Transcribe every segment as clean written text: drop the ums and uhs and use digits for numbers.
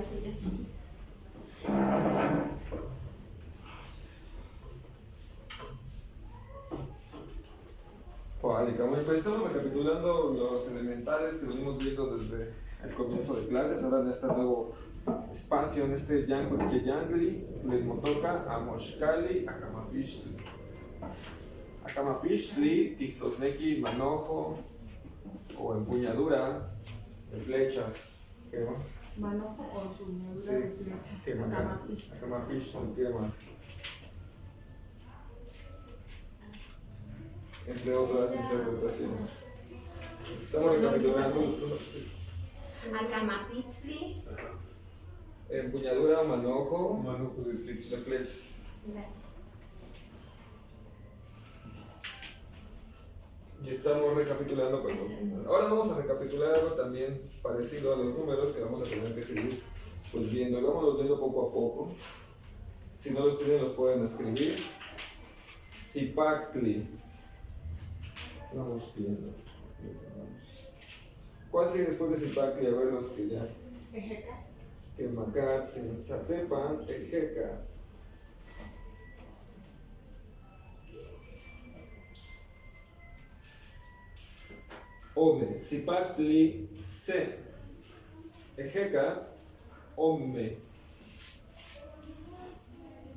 eso ya. Vale, bueno, pues estamos recapitulando los elementales que venimos viendo desde el comienzo de clases. Ahora en este nuevo espacio, en este Yankli Yankli, Motoka, Amoshkali, Akamapishli. Akamapishli, Tiktosneki, manojo o empuñadura de flechas. ¿Qué más? Manojo o empuñadura Sí. de flechas. ¿Qué más? Akamapishli. Akamapishli, ¿qué más? Entre otras interpretaciones. Estamos recapitulando. Akamapistli. Empuñadura, manojo, Manojo de flechas. de flechas. Gracias. Y estamos recapitulando con los números. Ahora vamos a recapitular algo también parecido a los números que vamos a tener que seguir pues viendo. Y vamos viendo poco a poco. Si no los tienen, los pueden escribir. Zipactli. Vamos viendo. ¿Cuál sigue después de Zipactli? A ver los que ya. Ejeca. Kemakatsin, Zatepan, Ejeca. Ome, Zipactli, Se. Ejeca, Ome.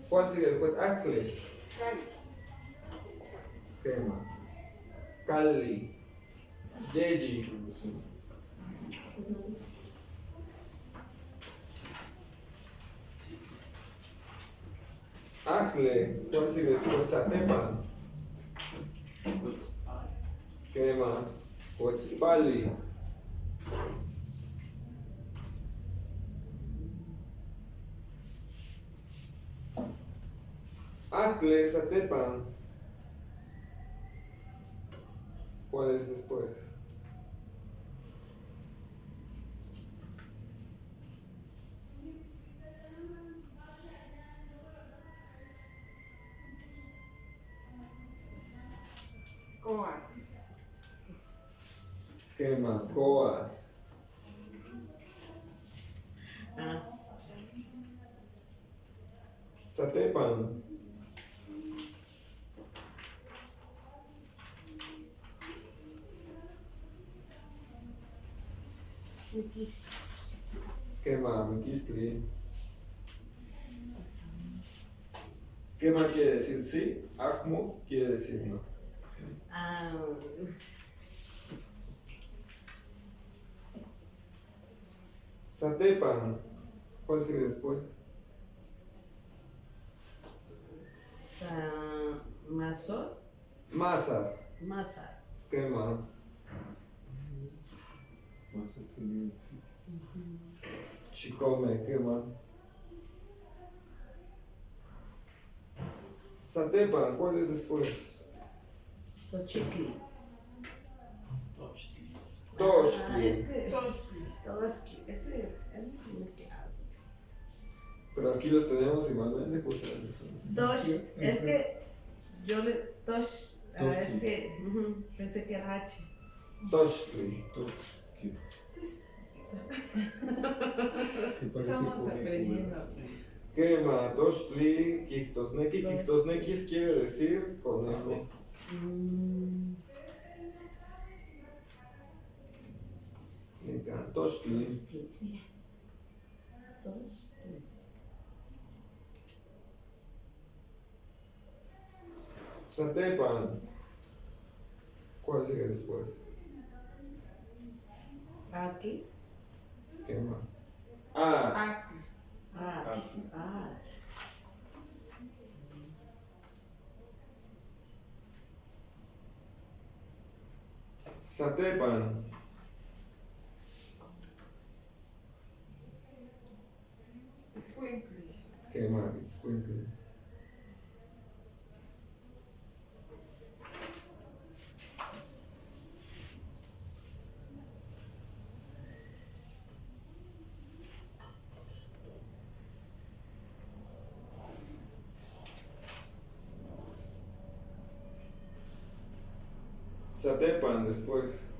¿Cuál sigue después? Acle, Cali. Quema. Cali, Yeji. Acle, ¿cuál sigue después? Zatepan. Quema. Huetzpali. Acle, Zatepan. ¿Cuál es después? Coa. Quema, Coa. Zatepan. Quema, Miquistli. Quema quiere decir sí, Acmo quiere decir no. Zatepan, ¿cuál sigue después? Mazor. Masas, Masa. quema. Más tiene Chicome, quema. Zatepan, ¿cuál es después? Tochitli. Toshli. Es que. Toshli. Toshli. Es muy clase. Pero aquí los tenemos igualmente, justamente. Tosh. Es que. Yo le. Tosh. Es Toshli. que. Pensé que era H. Toshli. que parece Estamos conejo, aprendiendo. Quema, Toshli, Kictosneki. Kictosneki quiere decir conejo. Toshli. Mira. Toshli. Zatepan. ¿Cuál sigue después? Aquí. Quema. Ah, Acli. Zatepan. Escuintli. Quema, Itzcuintli. Zatepan después.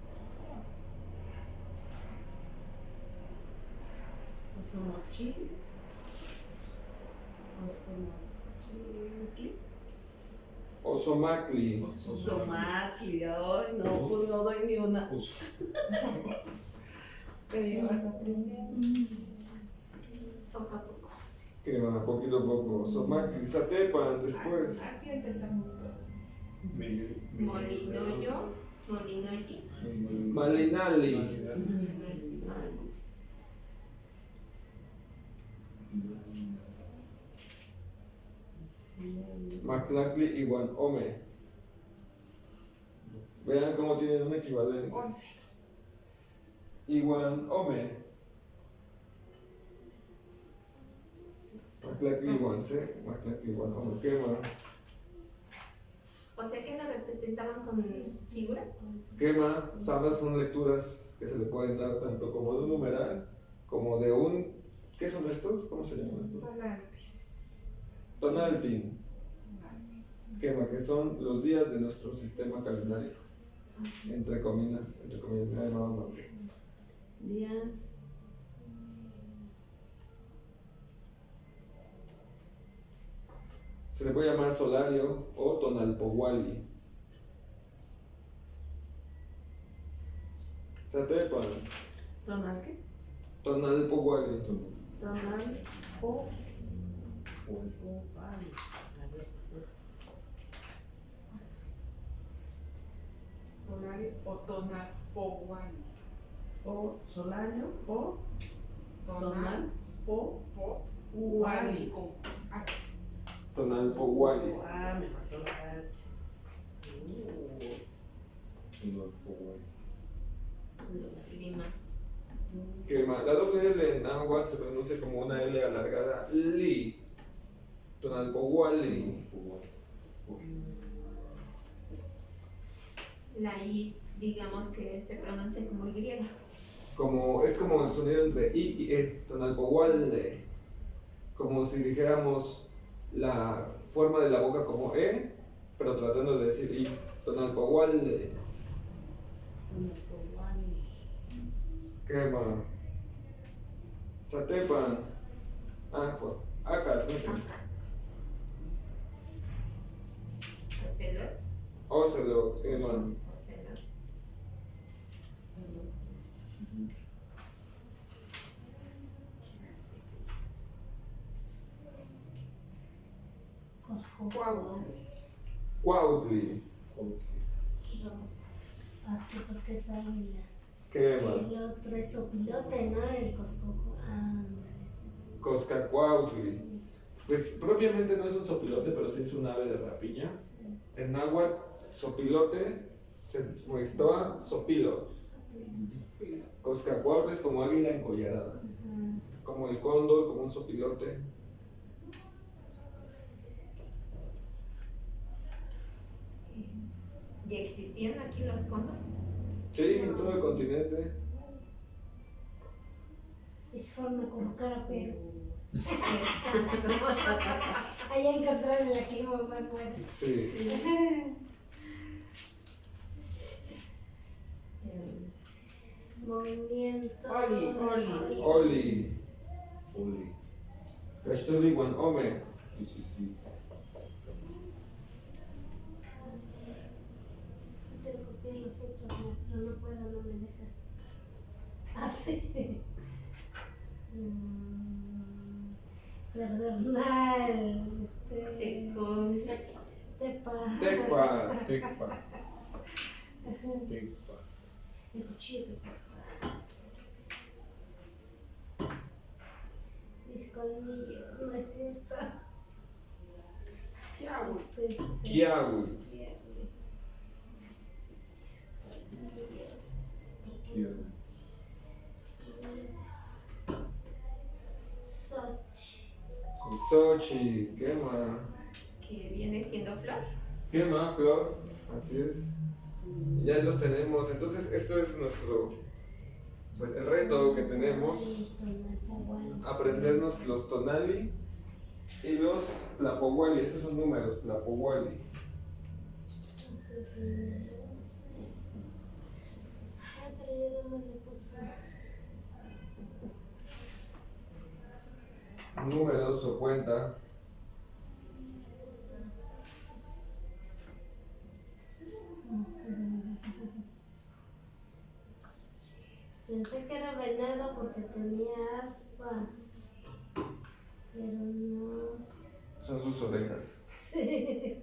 Osomochil. Osomochil. Osomacli. Osomatli. Ay, no, pues no doy ni una. Pero ya vas aprendiendo. Poco a poco. Que va poquito a poco. Osomacli. Zatepan después. Así empezamos todos. Molinoyo. Molinoyis. Malinali. Mactlacli y Guanome. Vean cómo tienen un equivalente. 11. Iguanome. Mactlacli y Guanse. Mactlacli y Guanome. ¿Qué más? O sea que lo representaban con figura. Quema, ambas son lecturas que se le pueden dar tanto como de un numeral como de un. ¿Qué son estos? ¿Cómo se llaman estos? Tonaltis. Tonaltin. Quema, que son los días de nuestro sistema calendario. Entre comillas, me ha llamado nombre. Días. Se le puede llamar solario o tonalpohuali. Zatepan, ¿Tonal qué? tonalpohuali. Tonal o. Vale. Solario o tonal pohuali. O solario o Tonal tonal o pohuali. Con H. Tonalpohuali. Ah, me faltó la H. Lo escribí mal. Quema, la doble L en náhuatl se pronuncia como una L alargada. Li. Tonalpohuali. La I, digamos que se pronuncia como Y. Es como el sonido entre I y E. Tonalpohuali. Como si dijéramos la forma de la boca como E, pero tratando de decir I. Tonalpohuali. Quema. Zatepan. Acua. Acat. Ocelot. Ocelot. Quema. Ocelot. Cuautli. Cuautli. Así porque es águila. Quema. El otro es sopilote, ¿no? El coscojo. Ah, Coscacuautli. Pues propiamente no es un sopilote, pero sí es un ave de rapiña. En náhuatl, sopilote se muestra sopilo. Coscacuautli es como águila encollarada. Como el cóndor, como un sopilote. ¿Ya existían aquí los cóndores? Sí, en todo el continente. Y se forma como carapero. Exacto. Allá encontraron la clima más buena. Sí. Movimiento. Oli. Oli. Castuli Guanome. Te copié los otros, maestro, no puedo, no me deja. Así. Perdonal. Tecol. Tepa. Tecpa. El cuchillo de tepa. Mis colmillos, no es cierto. Kiawi. Kiawi. Sochi. Sochi. Quema. Que viene siendo flor. Quema, flor. Así es. Ya los tenemos. Entonces, esto es nuestro. Pues el reto que tenemos. Aprendernos los tonali y los tlapohuali. Estos son números, tlapohuali. números o cuenta. Pensé que era venado porque tenía aspa, pero no. Son sus orejas. Sí.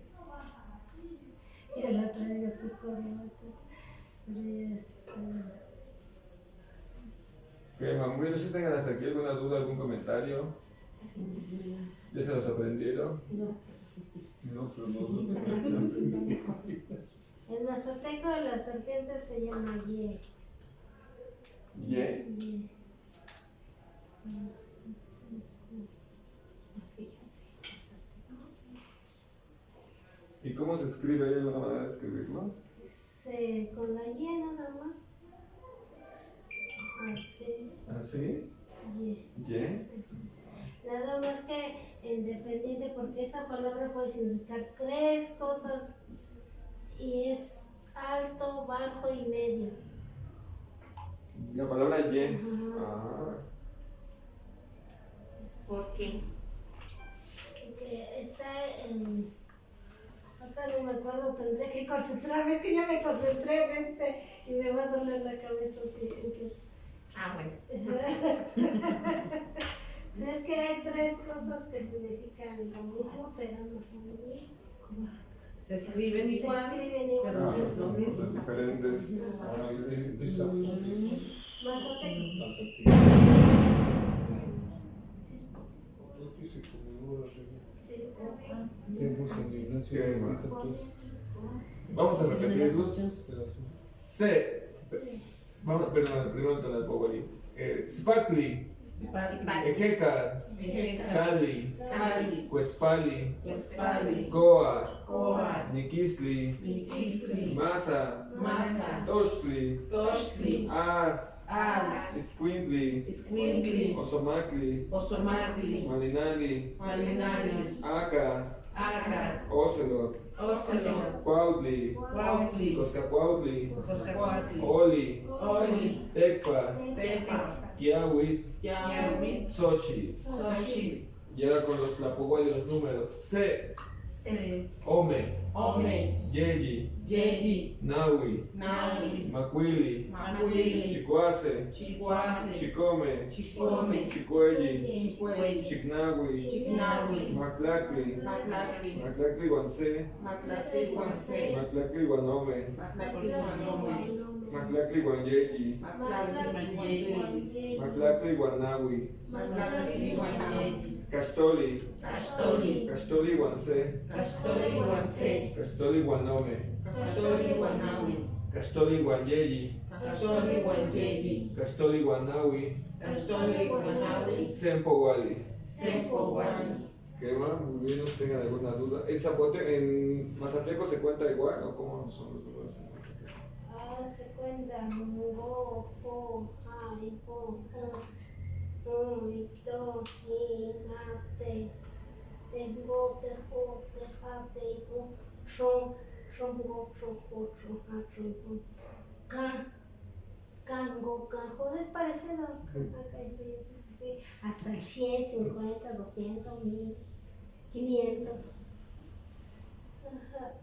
Ya la traigo su corbata. Pero ya. Ok, mamá, no sé si tengan hasta aquí alguna duda, algún comentario. ¿Ya se los aprendieron? No, pero no. El mazateco de la serpiente se llama Ye. Ye. Ye. ¿Y cómo se escribe? ¿Hay alguna manera de escribirlo? Con la Y nada más. Así. ¿Así? Ye. Ye. Nada más que independiente, porque esa palabra puede significar tres cosas y es alto, bajo y medio. La palabra ye. Ajá. Ah. ¿Por qué? Que está en. Ahorita no me acuerdo, tendré que concentrarme, es que ya me concentré en este y me va a doler la cabeza si empiezo. Ah, bueno. Es que hay tres cosas que significan lo mismo, pero no son lo mismo. Se escriben Se igual. escriben igual. Pero no es lo mismo. Cosas diferentes. Ah, esa. Mazateco. Mazateco. Aquí se conmemora Sí. tiempos en ignacio de Luis Santos. Vamos a repetirlos. Pedazos. Se. Vamos, perdón, primero con el Poweri. Spatli, Ejecar, Cali, Cali, Cuetzpali, Espali, Coa, Coa, Niquistli, Niquistli, Masa, Masa, Tochtli, Tochtli, Ad, Ad, Itzcuintli, Escuintli, Osomacli, Osomatli, Malinali, Malinali, Aca, Acar, Ocelot, Ocelo, Cuautli, Cuautli, Coscacuautli, Coscacuatli, Oli, Oli, Tecpa, Tepa, Kiawit, Yawit, Xochi. Xochitl, Y ahora con los tlapoguay de los números. Se, Se, Ome, Ome, Yeyi, Yeyi, Nawi, Nawi, Macuili, Macuili, Chicuase, Chicuase, Chicome, Chicome, Chicuelli, Chicuey, Chicnawi, Chicnawi, Maclacli, Maclacli, Maclacli Guancé, Maclacli, Guancé, Maclacli Guanome, Maclacli, Guanome, Maclacli Guanyeyi, Maclacli, Mayeli, Maclacli Guanawi, Maclacli, Guanyeyi, Castoli, Castoli, Castoli Guancé, Castoli, Guancé, Castoli Guanome, Castoli, Guanawi, Castoli Guanyeyi, Castoli, Guanyeyi, Castoli Guanawi, Castoli, Guanawi, Sempo Wali. Sempo, Guani. ¿Qué va? Muy bien, no tengan alguna duda. ¿En Mazateco se cuenta igual o cómo son los números en Mazateco? Se cuenta go, po, ai, po, i, to, i, na, te, go, te, jo, te, ja, te, go, go, jo, ja, po, cango, cajo, es parecido. Acá hay sí, hasta el 100, 50, 200, 1000, 500. Ajá,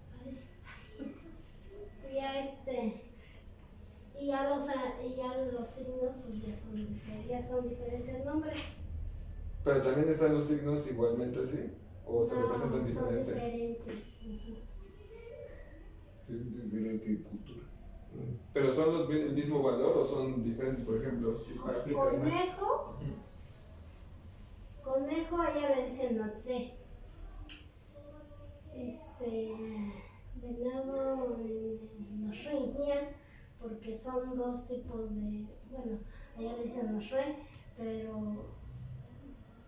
y ya los signos pues ya son diferentes nombres. Pero también están los signos igualmente así, o se representan Son diferente. diferentes. Diferente cultura. Pero son el mismo valor o son diferentes, por ejemplo, si aplica Conejo allá le dicen notse. Venado nos reñía porque son dos tipos de, bueno, allá le dicen nosre, pero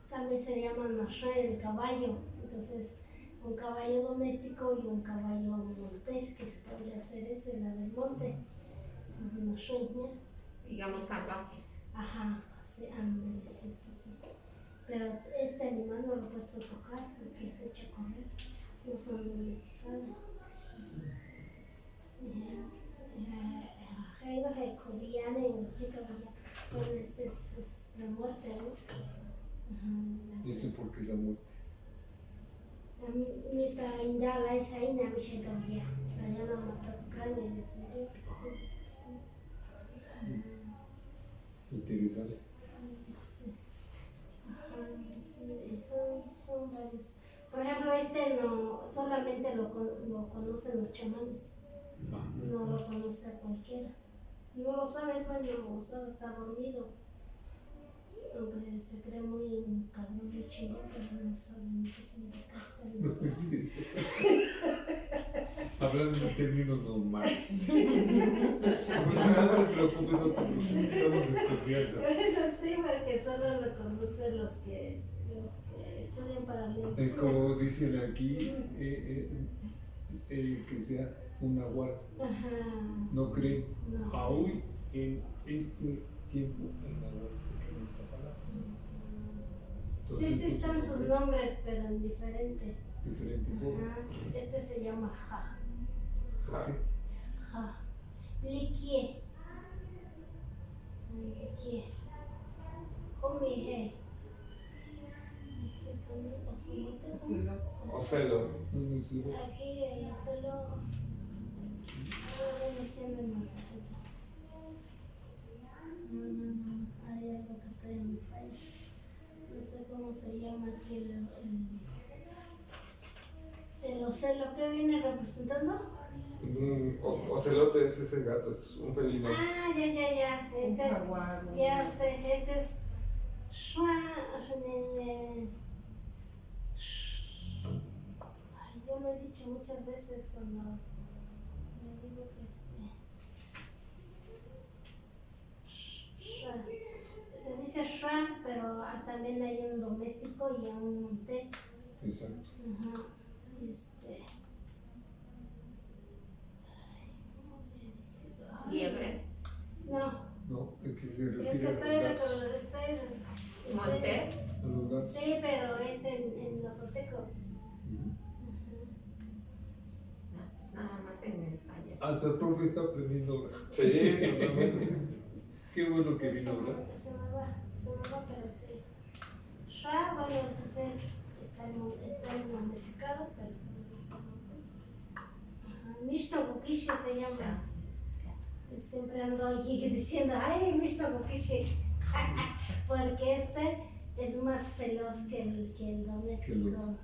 también se llama nosre el caballo. Entonces, un caballo doméstico y un caballo montés, que se podría hacer ese, la del monte, es nosreña. Digamos salvaje. Ajá, sí, ándale, sí. Pero este animal no lo puedes tocar porque es hecho correr, no son domesticados. Hay de Coviana y chica, bueno, este es la muerte, ¿no? ¿Y porque es la muerte. Mita indala esa ina mishengamia. Sayana hasta su cráneo de serio. Interesante. Sí, son varios. Por ejemplo, no solamente lo conocen los chamanes, no lo conoce cualquiera. No lo sabes, bueno, no lo sabe, está dormido. Aunque se cree muy cabrón, muy chingón, pero no saben qué significa esta No, sí, sí. Hablando de términos normales. No te preocupes, no te preocupes, estamos en confianza. Bueno, sí, porque solo lo conocen los que estudian para la Es medicina. como dicen aquí, que sea un nahual. Ajá. No creen No. aún en este tiempo en nahual se cree esta palabra. Sí, sí están sus nombres, pero en diferente. Diferente forma. Ajá. Este se llama Ja. Ja. Ja. Likie. Likie. Comihe. Ocelos. No sé. Aquí el ocelo. Ahora viene siendo el mensajito. No. Hay algo que todavía me falla. No sé cómo se llama aquí el ocelo. ¿Qué viene representando? Ocelote es ese gato, es un felino. Ah, ya. Ese es. jaguar. Ya sé, ese es. Ay, yo lo he dicho muchas veces cuando le digo que Shra. Se dice Shra, pero también hay un doméstico y un montés. Exacto. Ajá. Ay, ¿cómo le dice? Ay, Liebre. no, No, es que se es que refiere a los gatos. Monte. A los gatos. Sí, pero es en Mazateco. Ujú. Nada más en España. Hasta el profe está aprendiendo. Sí, totalmente. Qué bueno que Sí, vino, ¿verdad? se me va, pero sí. Shra, bueno, pues está domesticado, pero no está muerto. Mishto Bukishi se llama. Siempre ando aquí diciendo, ay, Mishto Bukishi. Porque este es más feroz que el doméstico. Que los- Ajá,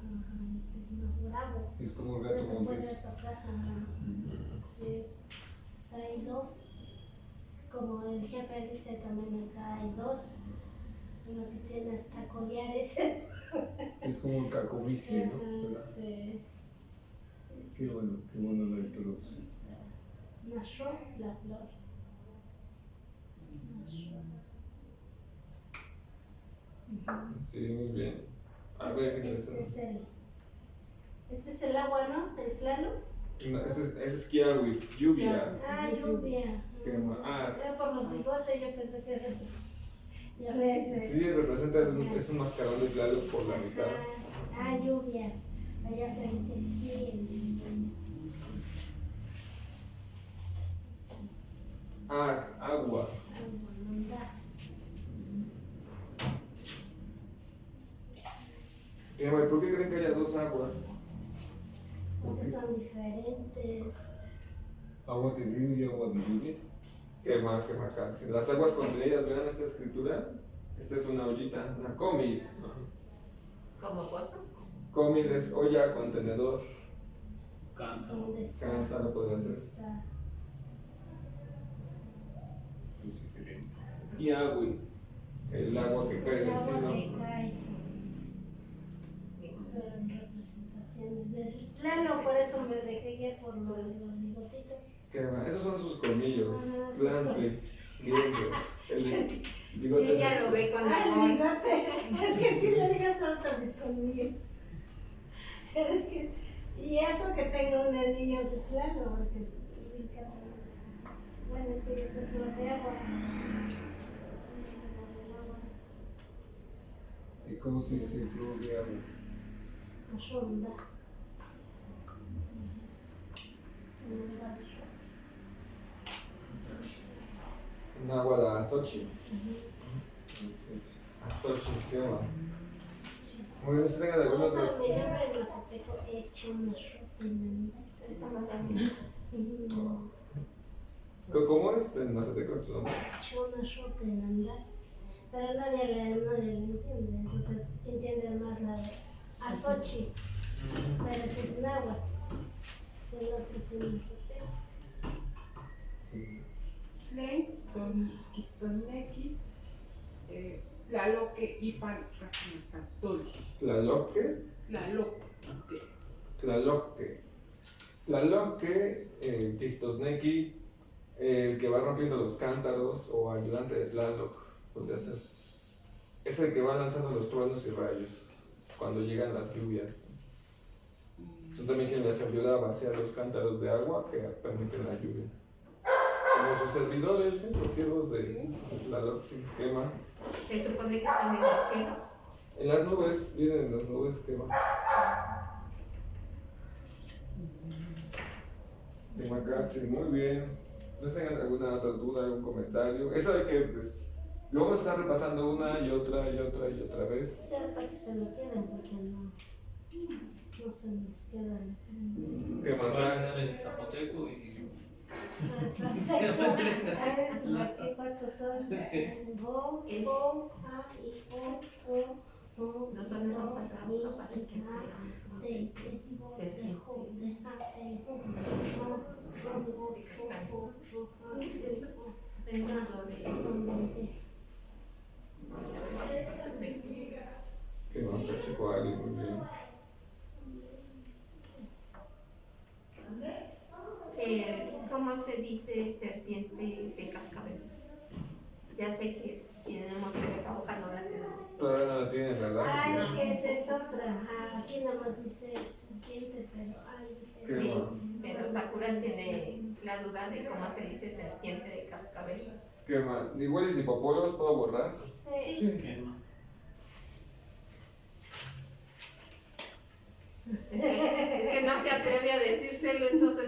este es más bravo. Es como el No gato te puede montés. tocar, ajá. Sí, entonces hay dos. Como el jefe dice, también acá hay dos. Uno que tiene hasta collares. Es como un cacomistle, ¿no? ¿Verdad? Sí. Qué bueno la introducción. Nació la flor. Nació. Sí, muy bien. A ver, interesante. Este es el agua, ¿no? El claro. No, ese es kiawi, lluvia. Ah, lluvia. Qué ma- Era por los bigotes, yo pensé que era. Ya ves. Sí, representa, es un mascarón de claro por la mitad. Lluvia. Allá se dice, sí. Agua. ¿Por qué creen que haya dos aguas? Porque son diferentes. Agua de río y agua de lluvia. Quema cáncer. Las aguas contenidas, vean esta escritura. Esta es una ollita, una comid. ¿Como pozo? Comid es olla, contenedor. ¿Dónde está? Cántaro podría ser. Está. Es diferente. Kiawi, el agua que cae El del agua cielo. que cae. Pero en representaciones del claro, por eso me dejé guiar por los bigotitos. Quema. Esos son sus colmillos. Ah, sus Plantle, dientes. El bigote Ella es lo ve con Ah, el amor. bigote. Es que sí le digas tanto a mis colmillos. Es que. Y eso que tengo un anillo de claro, porque me encanta. Bueno, es que yo soy flor de agua. ¿Y cómo se dice flor de agua? Ronda. un agua de Azochi. Azochi, quema. Muy bien, ¿se tengan alguna Esa otra? me llama el mazateco hecho una ¿Cómo es en Mazateco tu nombre? hecho una shortenanda. Pero nadie lo entiende, entonces entienden más la de azochi, pero ese es náhuatl, el otro es el mazateco. Sí. Tlen, Toneki, Tlaloque, Ipan, Casnacatoli. Tlaloque. Tlaloque. Tlaloque. Tlaloque, Tictosnequi, el que va rompiendo los cántaros o ayudante de Tlaloc, podría ser. Es el que va lanzando los truenos y rayos cuando llegan las lluvias. Son también quien les ayuda a vaciar los cántaros de agua que permiten la lluvia. Como sus servidores, los siervos de Tlaloc sin quema. Se supone que están en el cielo. En las nubes, vienen en las nubes quema. De Macatzi, muy bien. ¿No tengan alguna otra duda, algún comentario? Eso de que, pues, luego se está repasando una y otra y otra y otra vez. Sí, hasta que se lo queden, porque no se nos quedan. Que Van a Macatzi. andar en zapoteco y ¿Cuántos son? Bo, Es- bo, a, i, o, o, Nos van a sacar para que veamos cómo se dice. Después tenemos lo de Que Macatzi, Coali, muy bien. ¿Cómo se dice serpiente de cascabel? Ya sé que tenemos, pero esa hoja no la tenemos. Todavía no la tienen, ¿verdad? Ah, es que esa es otra. Aquí nada más dice serpiente, pero hay Qué Sí, bueno. pero Sakura tiene la duda de cómo se dice serpiente de cascabel. Que igual es ni popolos, puedo borrar. Sí. quema. Es que no se atreve a decírselo, entonces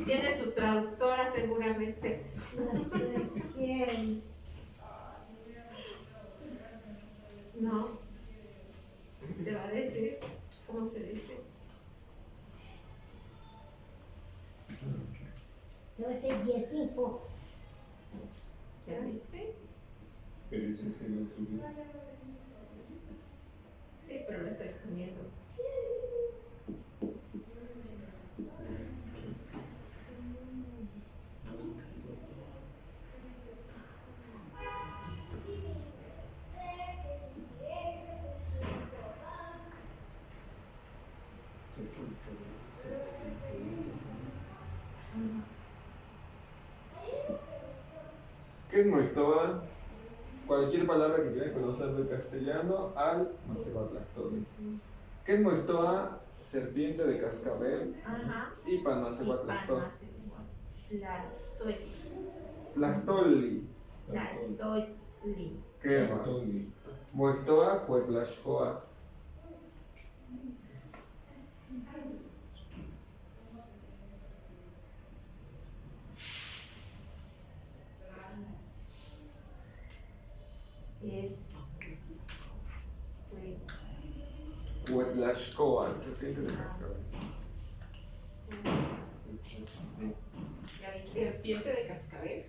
tiene su traductora seguramente. No sé quién. No, te va a decir cómo se dice. Te voy a decir yesipo. ¿Ya viste? Pero ese es el otro día. Sí, pero lo estoy poniendo. ¿Qué es Moitoa? Cualquier palabra que quieran conocer del castellano al Macehuatlactoli. ¿Qué es Moitoa? Serpiente de cascabel Ajá. y Panmacehuatlactoli. Tlactoli. Quema. Tony. Moitoa, Cuetlashcoa. Es. Cuetlashcoa, serpiente de cascabel. Ya viste. Serpiente de cascabel.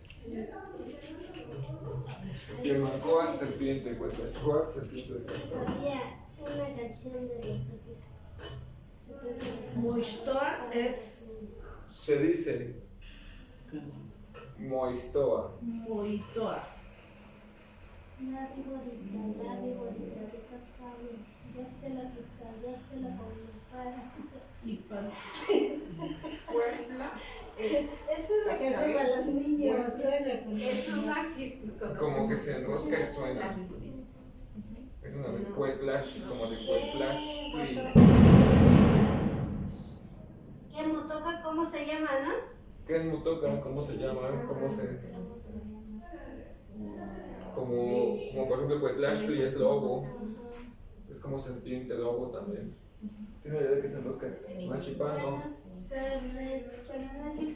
Quemacoa, serpiente. Cuetlashcoa, serpiente de cascabel. Sabía una canción de los Moixtoa es Se dice Moitoa. Moitoa. La viborita de cascabel. Ya se la quita, ya se la pone para. Y pan. Puebla. Esa es la canción para los niños. Suena como. Es una que. Como que se enrosca y suena. Es una de Cuetlash, como de Cuetlash. ¿Qué motoca? ¿Cómo se llama, no? ¿Qué es Mutoka? ¿Cómo se llama? ¿Cómo se...? Como por ejemplo Cuetlashli es lobo. Es como serpiente lobo también. Tiene la idea de que se enrosca. Machipano, Buenas tardes, buenas noches.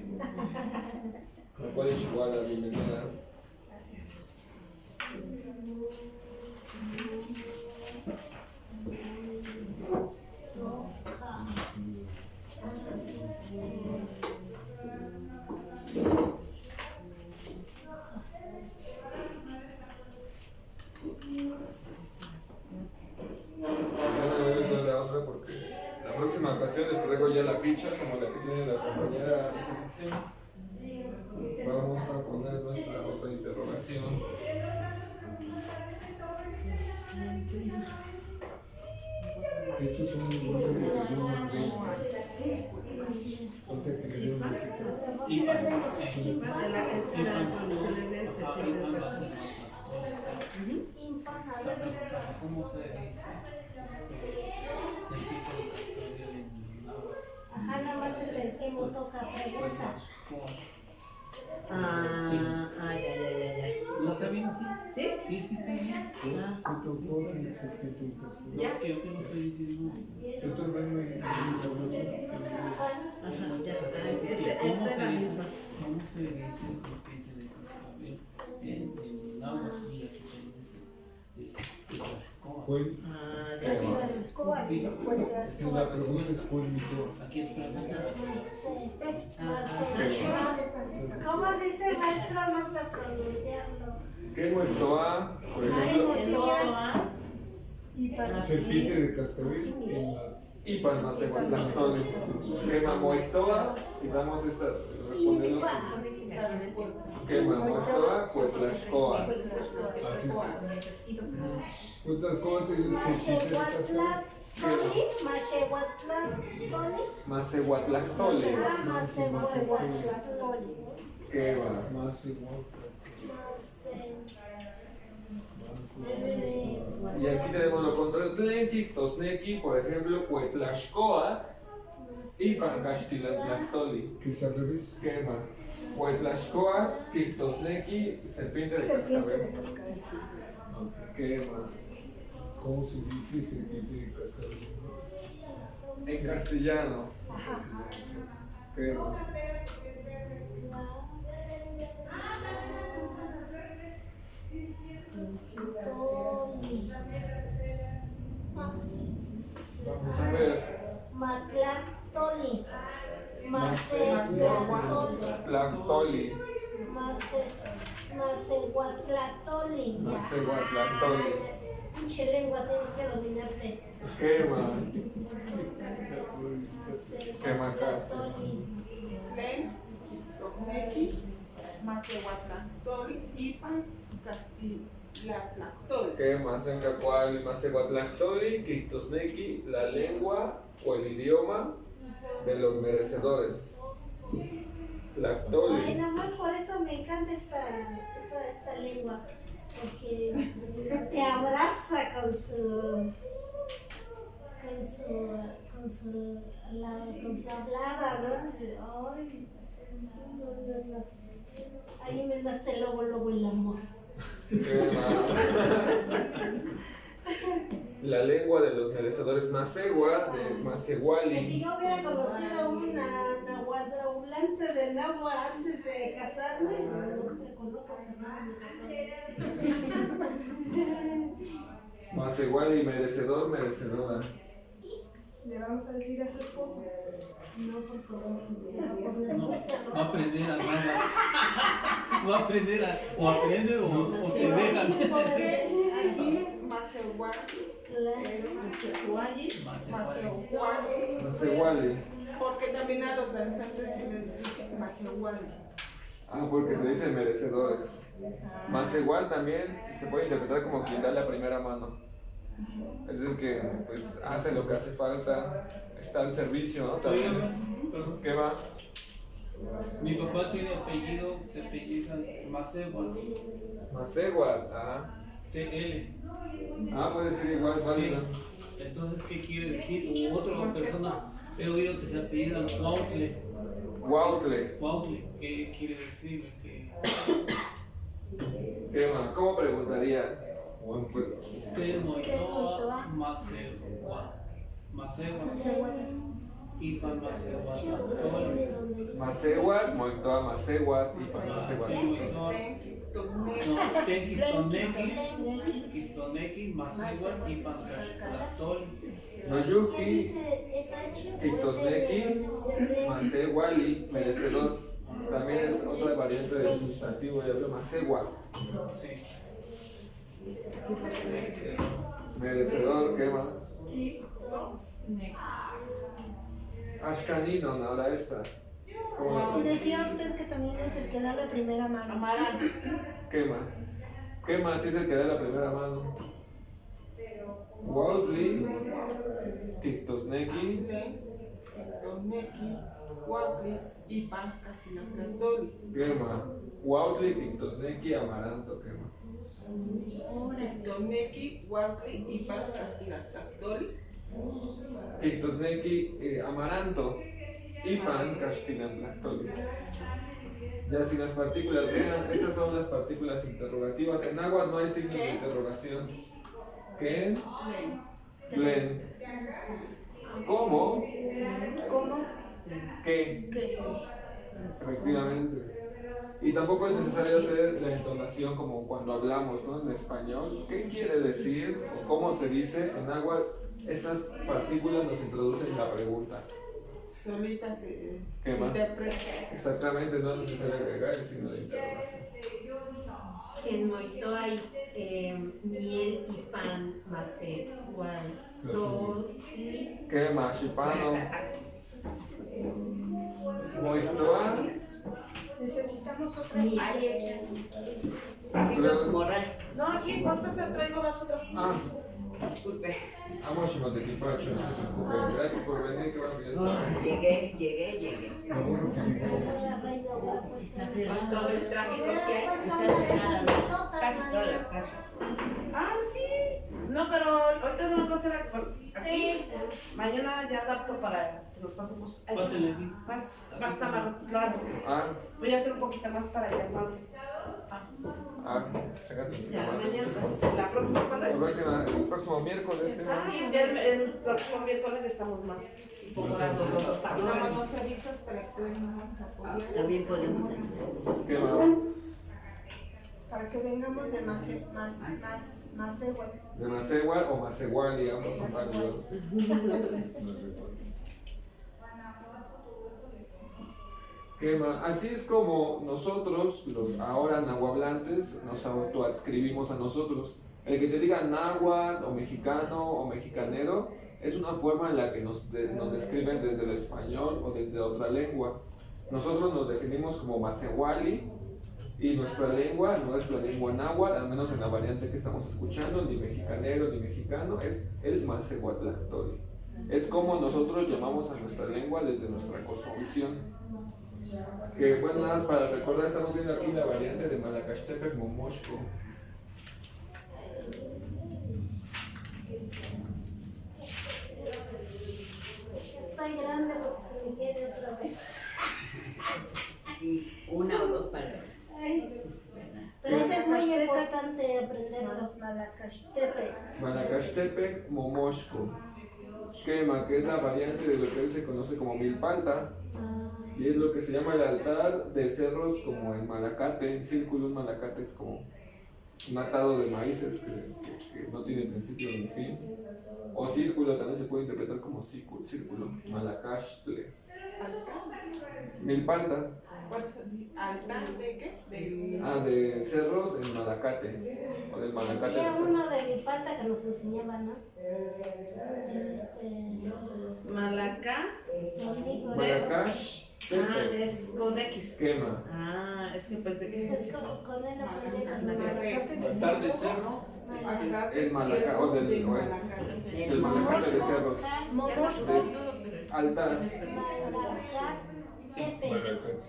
lo cual es igual a bienvenida. próxima ocasión les traigo ya la ficha como la que tiene la compañera Rosa. Vamos a poner nuestra otra interrogación. Estos son los nombres que yo mandé. Ahorita que le dieron de De la que se le ve serpiente de cascabel. ¿Cómo se dice? Serpiente de cascabel en náhuatl. Ajá, nada más es el que no toca pregunta. ¿No está bien así? ¿Sí? Sí, sí está bien. Ya. Es que yo que no estoy diciendo. Yo también me Ajá, ya. Esta ¿Cómo es la se dice? misma. ¿Cómo se dice serpiente de cascabel en náhuatl? Y aquí también dice Tlaxcoa. Esa es la pregunta, es cuál mi dos. Aquí es pregunta. ¿Cómo dice maestro? No sé pronunciarlo. ¿Qué Moitoa, por ejemplo? Serpiente de cascabel en la. Ipan Masehuatlastoli. Quema Moitoa, y damos esta, respondemos. Quema Moitoa, Cuetlaxcoa. ¿Cómo te dice serpiente de cascabel? Masehuatlastoli. Quema. Más igual. Y aquí tenemos lo contrario. Tlenki, Tosneki, por ejemplo, Cuetlaxcoa. Ipan Castilatlactoli. Que es al revés. Quema. Cuetlaxcoa, Quistosneki, serpiente de cascabel. Quema. ¿Cómo se dice serpiente de cascabel? En castellano. Quema. Vamos a ver. Matlactoli. Tlactoli. Macehuatlactoli. Masehuatlactoli. Pinche lengua, tienes que dominarte. Quema. Quema casi. Tlen, Quitonequi, Masehuatlactoli, Ipan, Castilatlactoli. Quema. Sencacuali. Masehuatlactoli. Quistosneki. La lengua o el idioma de los merecedores. Ay, Lactoli. nada más por eso me encanta esta lengua, porque te abraza con su hablada, ¿no? Ay, no. Ahí me nace luego el amor. Quema. La lengua de los merecedores. Masegua de Que si Masehuali. yo hubiera conocido a una nahuatlante de Nahua antes de casarme, no me conozco, no me casé. Masehuali, merecedor, merecedora. ¿Le vamos a decir a su esposo? No, por favor. No, va a aprender a nada. Va a aprender a. O aprende o te dejan. Aquí, Masehuali, Masehuali, Masehuali. porque también a los danzantes se les dice Masehuali. Ah, porque se dicen merecedores. Masehual también se puede interpretar como quien da la primera mano. Es decir, que pues hace lo que hace falta, está al servicio, ¿no? También. Perdón. ¿Qué va? Mi papá tiene apellido, se apellida Masehual, Masehual, ah. TL. Ah, puede ser igual, válido. Entonces, ¿qué quiere decir? U otra persona, he oído que se apellida Cuautle. Huautle, Cuautle, ¿qué quiere decir? Que ¿qué va? ¿Cómo preguntaría? Moitoa Masehual. Ipan Masehual. Masehual, Moitoa Masehual y Masehual. No, Quistoneki, Masehual, Ipan Caxtlahtoli. Noyuki, Quistosneki, Masehuali, merecedor. También es otra variante del sustantivo, ya hablo Masehual. Sí. Merecedor, ¿qué más? Kitosneki. Ashkaninon, ahora esta. ¿Cómo? Y decía usted que también es el que da la primera mano. Amaranto. Quema. Quema, sí es el que da la primera mano. Wautli, Kitosneki, Kitosneki. Huautli. Ipan. Cachilatlactoli. quema. Wautli, Kitosneki, Amaranto, quema. Kitosneki. Huautli. Ipan. Cachilatlactoli. Kitosneki, Amaranto, Ipan, Cachilatlactoli. Ya si las partículas, vean, estas son las partículas interrogativas. En agua no hay signos de interrogación. ¿Qué? Plen. ¿Cómo? ¿Cómo? ¿Qué? ¿Qué? Efectivamente. Y tampoco es necesario hacer la entonación como cuando hablamos, ¿no? En español. ¿Qué quiere decir o cómo se dice? En agua, estas partículas nos introducen la pregunta. Solita se ¿Qué más? interpreta. Exactamente, no es necesario agregar el signo de interrogación. Que en Moito hay miel y pan mase guantoli. ¿Qué más? Chipano. Moitoa. Necesitamos otra No, aquí, ¿cuántas traigo las otras? Ah, Disculpe. vamos a Motequipacho, no se preocupe. Gracias por venir, que va a No, llegué. Lo bueno que llegó. Está Con cerrado. todo el tráfico que hay. Está cerrada. Casi todas las cajas. Ah, sí. No, pero ahorita no vamos a hacer aquí. Mañana ya adapto para que nos pasemos. Pásenle aquí. Más está más largo. Ah, Voy a hacer un poquito más para allá, ¿no? chécate. Ya, mañana. La próxima, ¿cuándo es? El próximo miércoles. ¿qué más? Ya el próximo miércoles estamos más incorporando los dos Nada más tablones. los avisos para que vengan más apoyar. También podemos. ¿Qué más? para que vengamos de más igual. De Masegua o Maseguali, ambos son válidos. Quema. Así es como nosotros, los ahora nahuablantes, nos autoadscribimos a nosotros. El que te diga náhuatl o mexicano o mexicanero es una forma en la que nos describen desde el español o desde otra lengua. Nosotros nos definimos como Maseguali y nuestra lengua no es la lengua náhuatl, al menos en la variante que estamos escuchando, ni mexicanero ni mexicano, es el Masehuatlactoli. Es como nosotros llamamos a nuestra lengua desde nuestra cosmovisión. Que bueno, nada más para recordar, estamos viendo aquí la variante de Malacaxtepec Momoxco. Estoy grande porque se me quiere otra vez. Sí, una o dos palabras. Ay, pero eso es muy importante aprenderlo. Malacaxtepec Momoxco. Quema, que es la variante de lo que hoy se conoce como milpalta. Y es lo que se llama el altar de cerros, como en Malacate, en círculo. Un malacate es como un atado de maíces que no tiene principio ni fin. O círculo también se puede interpretar como círculo. Malacaxtle. Milpalta. ¿Altar de qué? De cerros en Malacate. O del Malacate de Había cerros. uno de mi pata que nos enseñaba, ¿no? Malacá. Malacaxtepec. Es con X. Quema. Es que pensé que Pues con él aprendí. Altar de cerro. Altar El de Malaca- cerros o del- de o el- Malacate. El Malacate de cerros. Momoxco. Altar.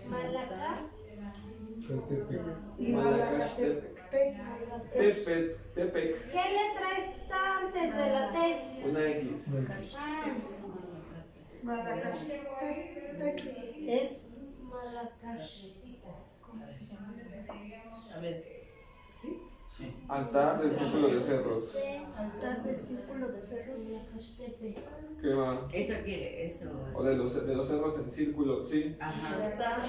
Malaca. Y Malacaxtepec. Tepec. ¿Qué letra está antes de la T? Una X. Ah, Malacaxtepec es Malacash. A ver. Sí. Altar del círculo de cerros. altar del círculo de cerros. Malacaxtepe. ¿Qué va? Eso quiere, eso. O de los cerros en círculo, sí. Ajá. Altar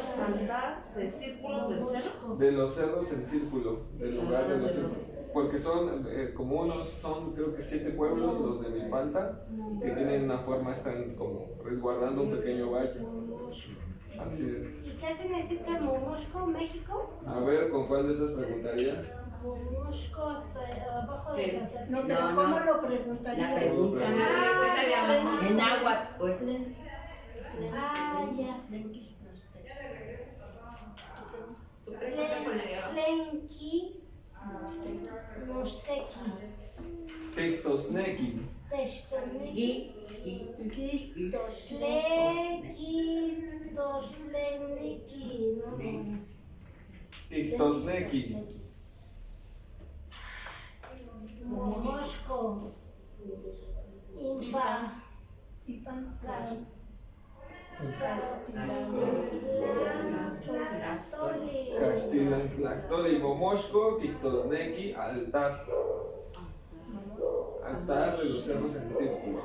de círculos del cero. De los cerros en círculo, del lugar de los de los- cerros. Porque son como son creo que 7 pueblos los de Milpalta, que tienen una forma, están como resguardando un pequeño valle. Así es. ¿Y qué significa Momoxco, México? A ver, ¿con cuál de estas preguntaría? Momoxco hasta abajo de la No, serpiente. pero No, ¿cómo no. lo preguntaría? La pregunta. La respuesta de náhuatl, pues. Ah, ya. Tu pregunta con la de Tlenki, Mosteki, Pictosneki. Textoneki, Y Tleki, Tosleneki, ¿no? Ictosneki. Momoshko, Impa, Tlactoli, Castilantlactoli Momoshko, Pictosneki, altar. Altar de los cerros en círculo.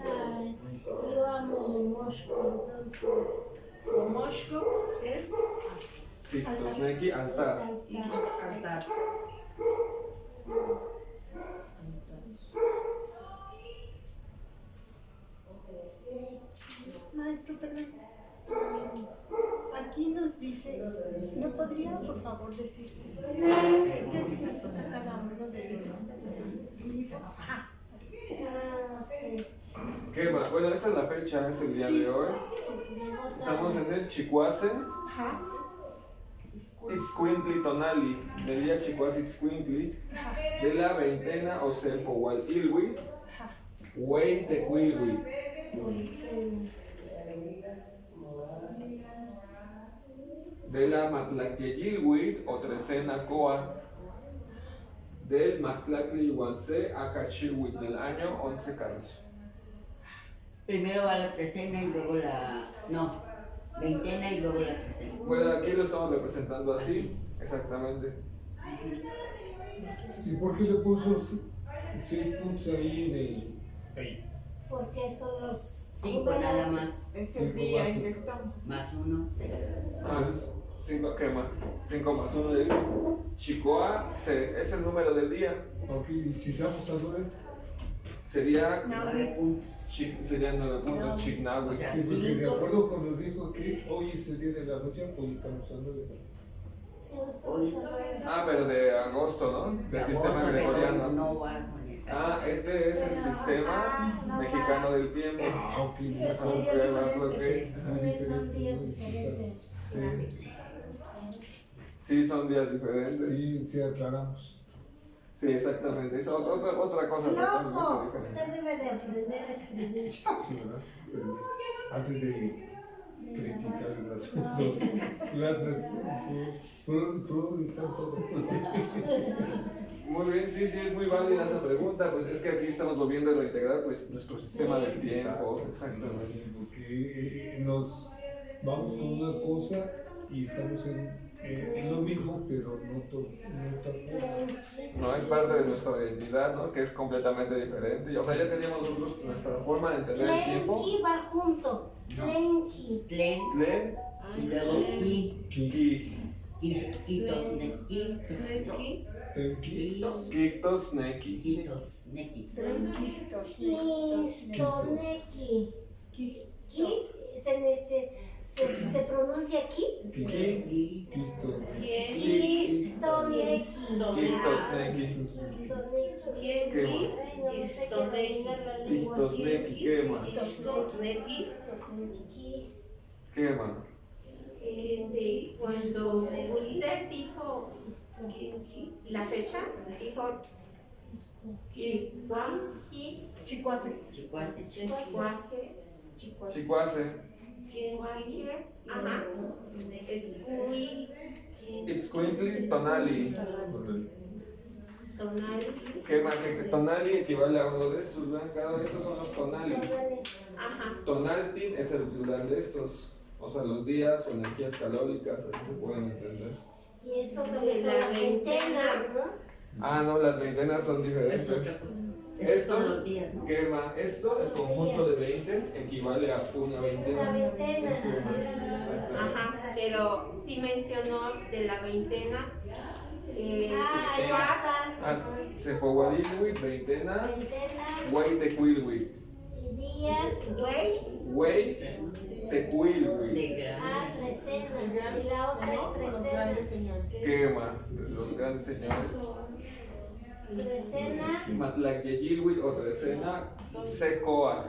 Ay, yo amo Momoshko, entonces. Momoshko es Pictosneki, altar. altar. Maestro, perdón. Aquí nos dice, ¿me podría por favor decir qué significa cada uno de los libros? Ajá. Ah, sí. ¿Qué más? Bueno, esta es la fecha, es el día de hoy. Estamos en el Chicuase, Ajá. Itzcuintli Tonali, del día Chicuase Itzcuintli, de la veintena o Sepowal Ilwi, Huey Tecuilwi. De la Matlaqueyilwit o Trecena Coa, del Matlacli Iwanse Acachiwit, del año 11 Carlos. primero va la trecena y luego la. No, veintena y luego la trecena. Bueno, aquí lo estamos representando así, exactamente. ¿Y por qué le puso 6 puntos ahí ahí? Porque son los 5 nada más. Es el día en que estamos. Más 1, 6. Ah, 5, ¿qué más? 5 más 1 del Chicoa es el número del día. Ok, y si estamos a 9, Sería 9 puntos. serían 9 puntos Chignawi. O sea, sí, porque de cinco. acuerdo con nos dijo que hoy es el día de la fecha, hoy estamos a 9. Sí, estamos hablando. Ah, pero de agosto, ¿no? Del sistema Agosto, pero gregoriano. no va con el Ah, este es el sistema mexicano del tiempo. Ah, ok. Es Vamos un a día ver más lo diferente. que. Sí, son días diferentes. Sí. Sí, son días diferentes. Sí, sí, aclaramos. Sí, exactamente. Es otra cosa Flojo, totalmente usted diferente. debe de aprender a escribir. Sí, ¿verdad? Pero antes de criticar el asunto, Freud está todo. Muy bien, sí, es muy válida esa pregunta. Pues es que aquí estamos volviendo a reintegrar pues, nuestro sistema del tiempo. Exactamente. Sí, porque nos vamos con una cosa y estamos en lo mismo, pero no tal forma. No es parte de nuestra identidad, ¿no? Que es completamente diferente. O sea, ya teníamos nosotros nuestra forma de entender el tiempo. Tlenki va junto. Tlenki. Tlen Tlen, y luego ki. ki, Quitosneki. Tenki, kiktos, neki. Quitosneki. Kistoneki. Ki se pronuncia ki. Ki. Cristo, Kistoneki. Kiktos, neki. Kiktos, neki, quema. Quema. Cuando usted dijo la fecha, dijo Chihuahua, Chicuase. Chicuase. Chicuase. ajá, Itzcuintli, tonali. Tonali, Quema, que tonali equivale a uno de estos, ¿verdad? Cada uno de estos son los tonali. ajá, Tonaltin es el plural de estos. O sea, los días o energías calóricas, así se pueden entender. Y esto también son las veintenas, ¿no? Ah, no, las veintenas son Es diferentes. otra cosa. Estos son los días, ¿no? Quema, esto, el conjunto de 20, equivale a una Una veintena. veintena. ajá, pero sí mencionó de la veintena. Ah, Sí. ya Ah, está. Sepoguadilwi, veintena, Veintena Güey tecuilwi. y día. Güey, Güey tecuilwi. De gran. Ah, trecena. Y la otra es trecena. señores. Quema, de los grandes señores. Trecena Matlaqueyilhuitl o trecena, secoa.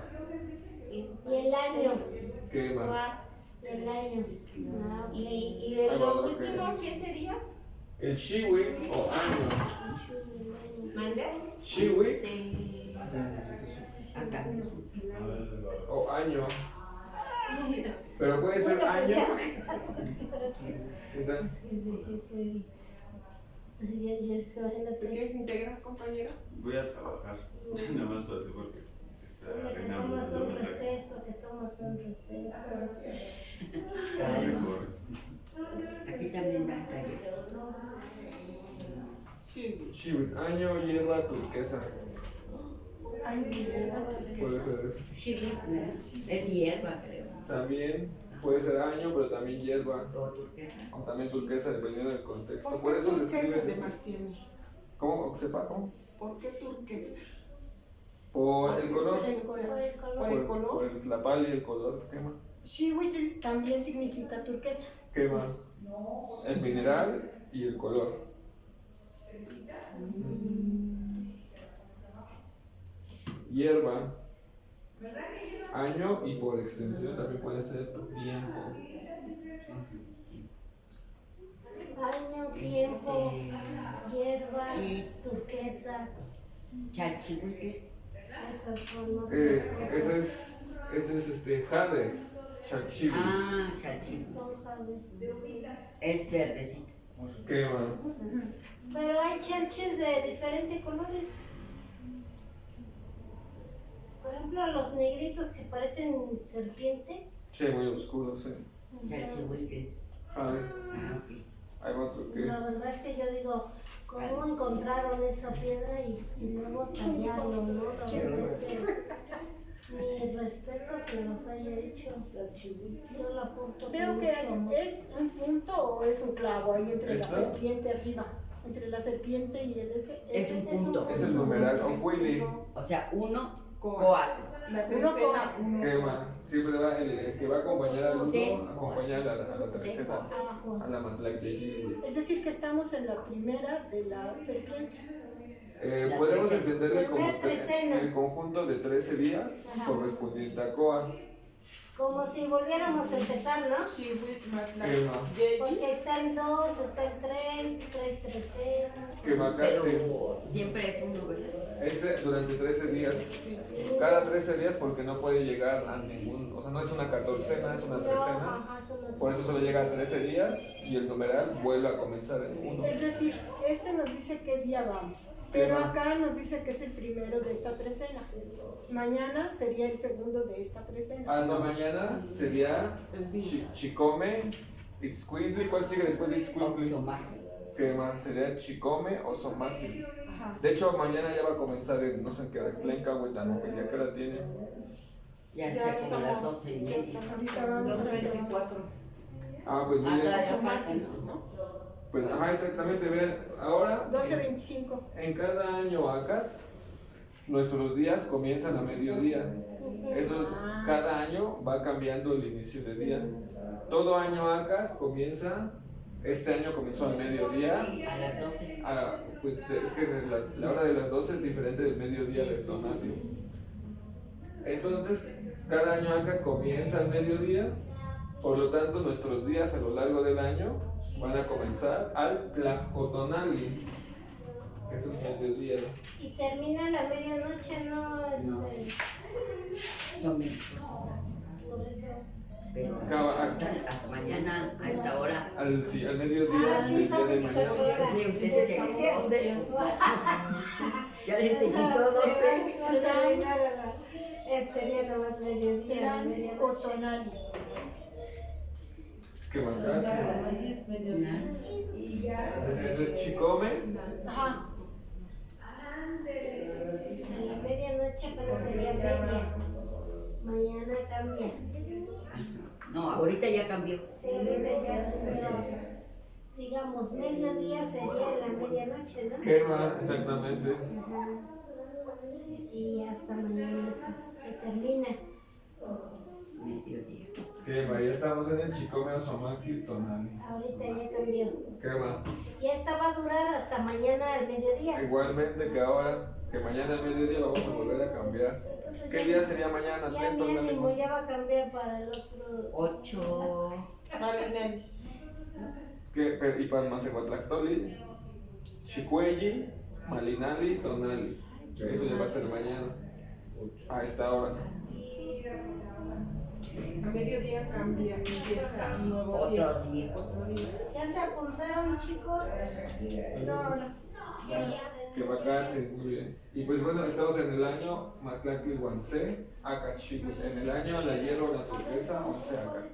y el año. Quema. Y el año. Ah, ok. ¿Y de Ahí va lo lo que último es. qué sería? El shiwi o año. ¿Mande? Shiwi Sí. Acá. o año. Ay, no. Pero puede ser año. Entonces, Ya se van a ¿Te quieres integrar, compañero? Voy a trabajar. Nada más pasé porque esta Que reina me tomas mandó un mensaje. receso, que tomas un receso. Mejor. Aquí también dan talleres. Sí. shiwi, año, hierba, turquesa. Puede ser eso. Sí, es hierba, creo. También puede ser año, pero también hierba. O turquesa. O también turquesa, dependiendo del contexto. ¿Por Por qué eso se turquesa escribe. además tiene? ¿Cómo? ¿Sepa cómo? ¿Por qué turquesa? Por el color. El color. Por el color. ¿Por el color? Por el tlapal y el color. Quema. Shihuitl también significa turquesa. Quema. El mineral y el color. Hierba. Año y por extensión también puede ser tiempo. Año, tiempo, hierba, Y- turquesa. Chalchihuitl. Esas son otras Ese es jade. Chalchihuitl. Ah, chalchihuitl. Son jade. Es verdecito. Quema. Pero hay chelches de diferentes colores. Por ejemplo, los negritos que parecen serpiente. Sí, muy oscuro, sí. Chalchihuitl. Jade. Ah, ok. Hay otro que. La verdad es que yo digo, ¿cómo encontraron esa piedra y luego tallarlo, no? La verdad es que mi respeto que los haya hecho. Yo la aporto Veo con que mucho amor. es un punto o es un clavo ahí entre la ¿Esta? serpiente arriba. Entre la serpiente y el ese. Es un punto. Es el numeral o Willy. O sea, uno, Coa. coal. La Uno tercera, coa. uno. Quema. Siempre va el que va a acompañar al Sí. uno, acompaña a la tercera. Agua. A la matlaqueyilhuitl. Es decir, que estamos en la primera de la serpiente. La Podemos trecena. entenderle como Primera trecena. el conjunto de 13 días Ajá. correspondiente a Coa. Como si volviéramos a empezar, ¿no? Shihuitl, Matla, Quema. Yeyi. Porque está el 2, está el 3 trecenas. Quema Pero sí. siempre es uno, ¿verdad? Durante 13 días. Cada 13 días porque no puede llegar a ningún. O sea, no es una catorcena, es una trecena. Ajá, eso no- Por eso solo llega a 13 días y el numeral vuelve a comenzar en 1. Es decir, este nos dice qué día vamos. Pero Ajá. acá nos dice que es el primero de esta trecena. Mañana sería el segundo de esta trecena. No, mañana sería El día. Chicome, Itzcuintli. ¿Cuál sigue después de Itzcuintli? Oxomatl. Que sería Chicome o Somatli. Ajá. De hecho, mañana ya va a comenzar en no sé en qué hora, Tlenca, Huetanope, ya que la tiene. Ya Ya sea como las estamos. 12:30. Ahorita vamos a ver. 12:24. Pues Ah, miren, todavía falta, ¿no? pues exactamente, vean, ahora 12:25. en cada año acá, nuestros días comienzan a mediodía. Eso cada año va cambiando el inicio de día. Todo año acá comienza, este año comenzó al mediodía. A las 12. Pues es que la hora de las 12 es diferente del mediodía del tonatio. Entonces, cada año acá comienza al mediodía, por lo tanto nuestros días a lo largo del año van a comenzar al Tlacotonali, que eso es mediodía. Y termina la medianoche, ¿no? No. Son 20. Por eso. Pero Acaba- hasta mañana, a esta hora. Sí, al mediodía Ah, sí, del día son de 24 mañana. horas. Sí, ustedes se Sí, conocen. Ya les dije Ah, todo, sí, ¿sí? va a terminar a la- sería nomás mediodía. Gran medianoche. cotonali. Que mandan. Es Chicome. Ajá. A la medianoche, pero sería media. Mañana cambia. No, ahorita ya cambió. Sí, ahorita ya, pero, digamos, mediodía sería la medianoche, ¿no? Quema, exactamente. Ajá. Y hasta mañana se termina. Mediodía. ¿Qué más? Ya estamos en el Chicome Ozomatli Tonali. Ahorita ya cambió. ¿Qué más? Y esta va a durar hasta mañana al mediodía. Igualmente que ahora, que mañana al mediodía vamos a volver a cambiar. Entonces ¿Qué ya- día sería mañana? Ya Atento, mi ánimo Tonali. ya va a cambiar para el otro. 8. Vale, Nelly. Y para Macehuatlactoli, Chicuelli, Malinali, Tonali. Eso ya va a ser mañana. A esta hora. A mediodía cambia, empieza un nuevo día. Otro día. Otro día. ¿Ya se apuntaron, chicos? No, no. Que bacán, sí, muy bien. Y pues bueno, estamos en el año Matlacli Guancé, Acachico. En el año La Hierro, La Turquesa, 11 Aca.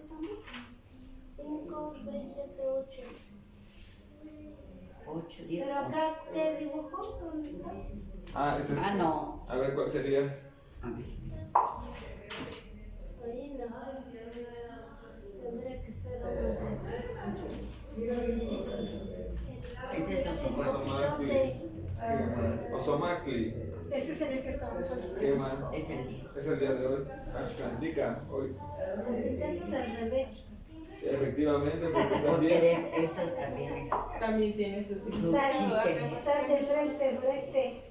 5, 6, 7, 8. 8, 10. Pero acá, ¿qué dibujo? ¿Dónde está? Ah, ese es. Ah, no. A ver cuál sería. A ver. Ahí no. Tendría que ser uno de acá. Ese es otro. Ozomatli. ¿Qué más? Ozomatli. Ese es en el que estamos hoy. ¿Qué más? Es el día. Es el día de hoy. Ashkantika, hoy. Este es al revés. Efectivamente, porque Porque también. esos también es También tiene sus su significados. chiste. Está de frente.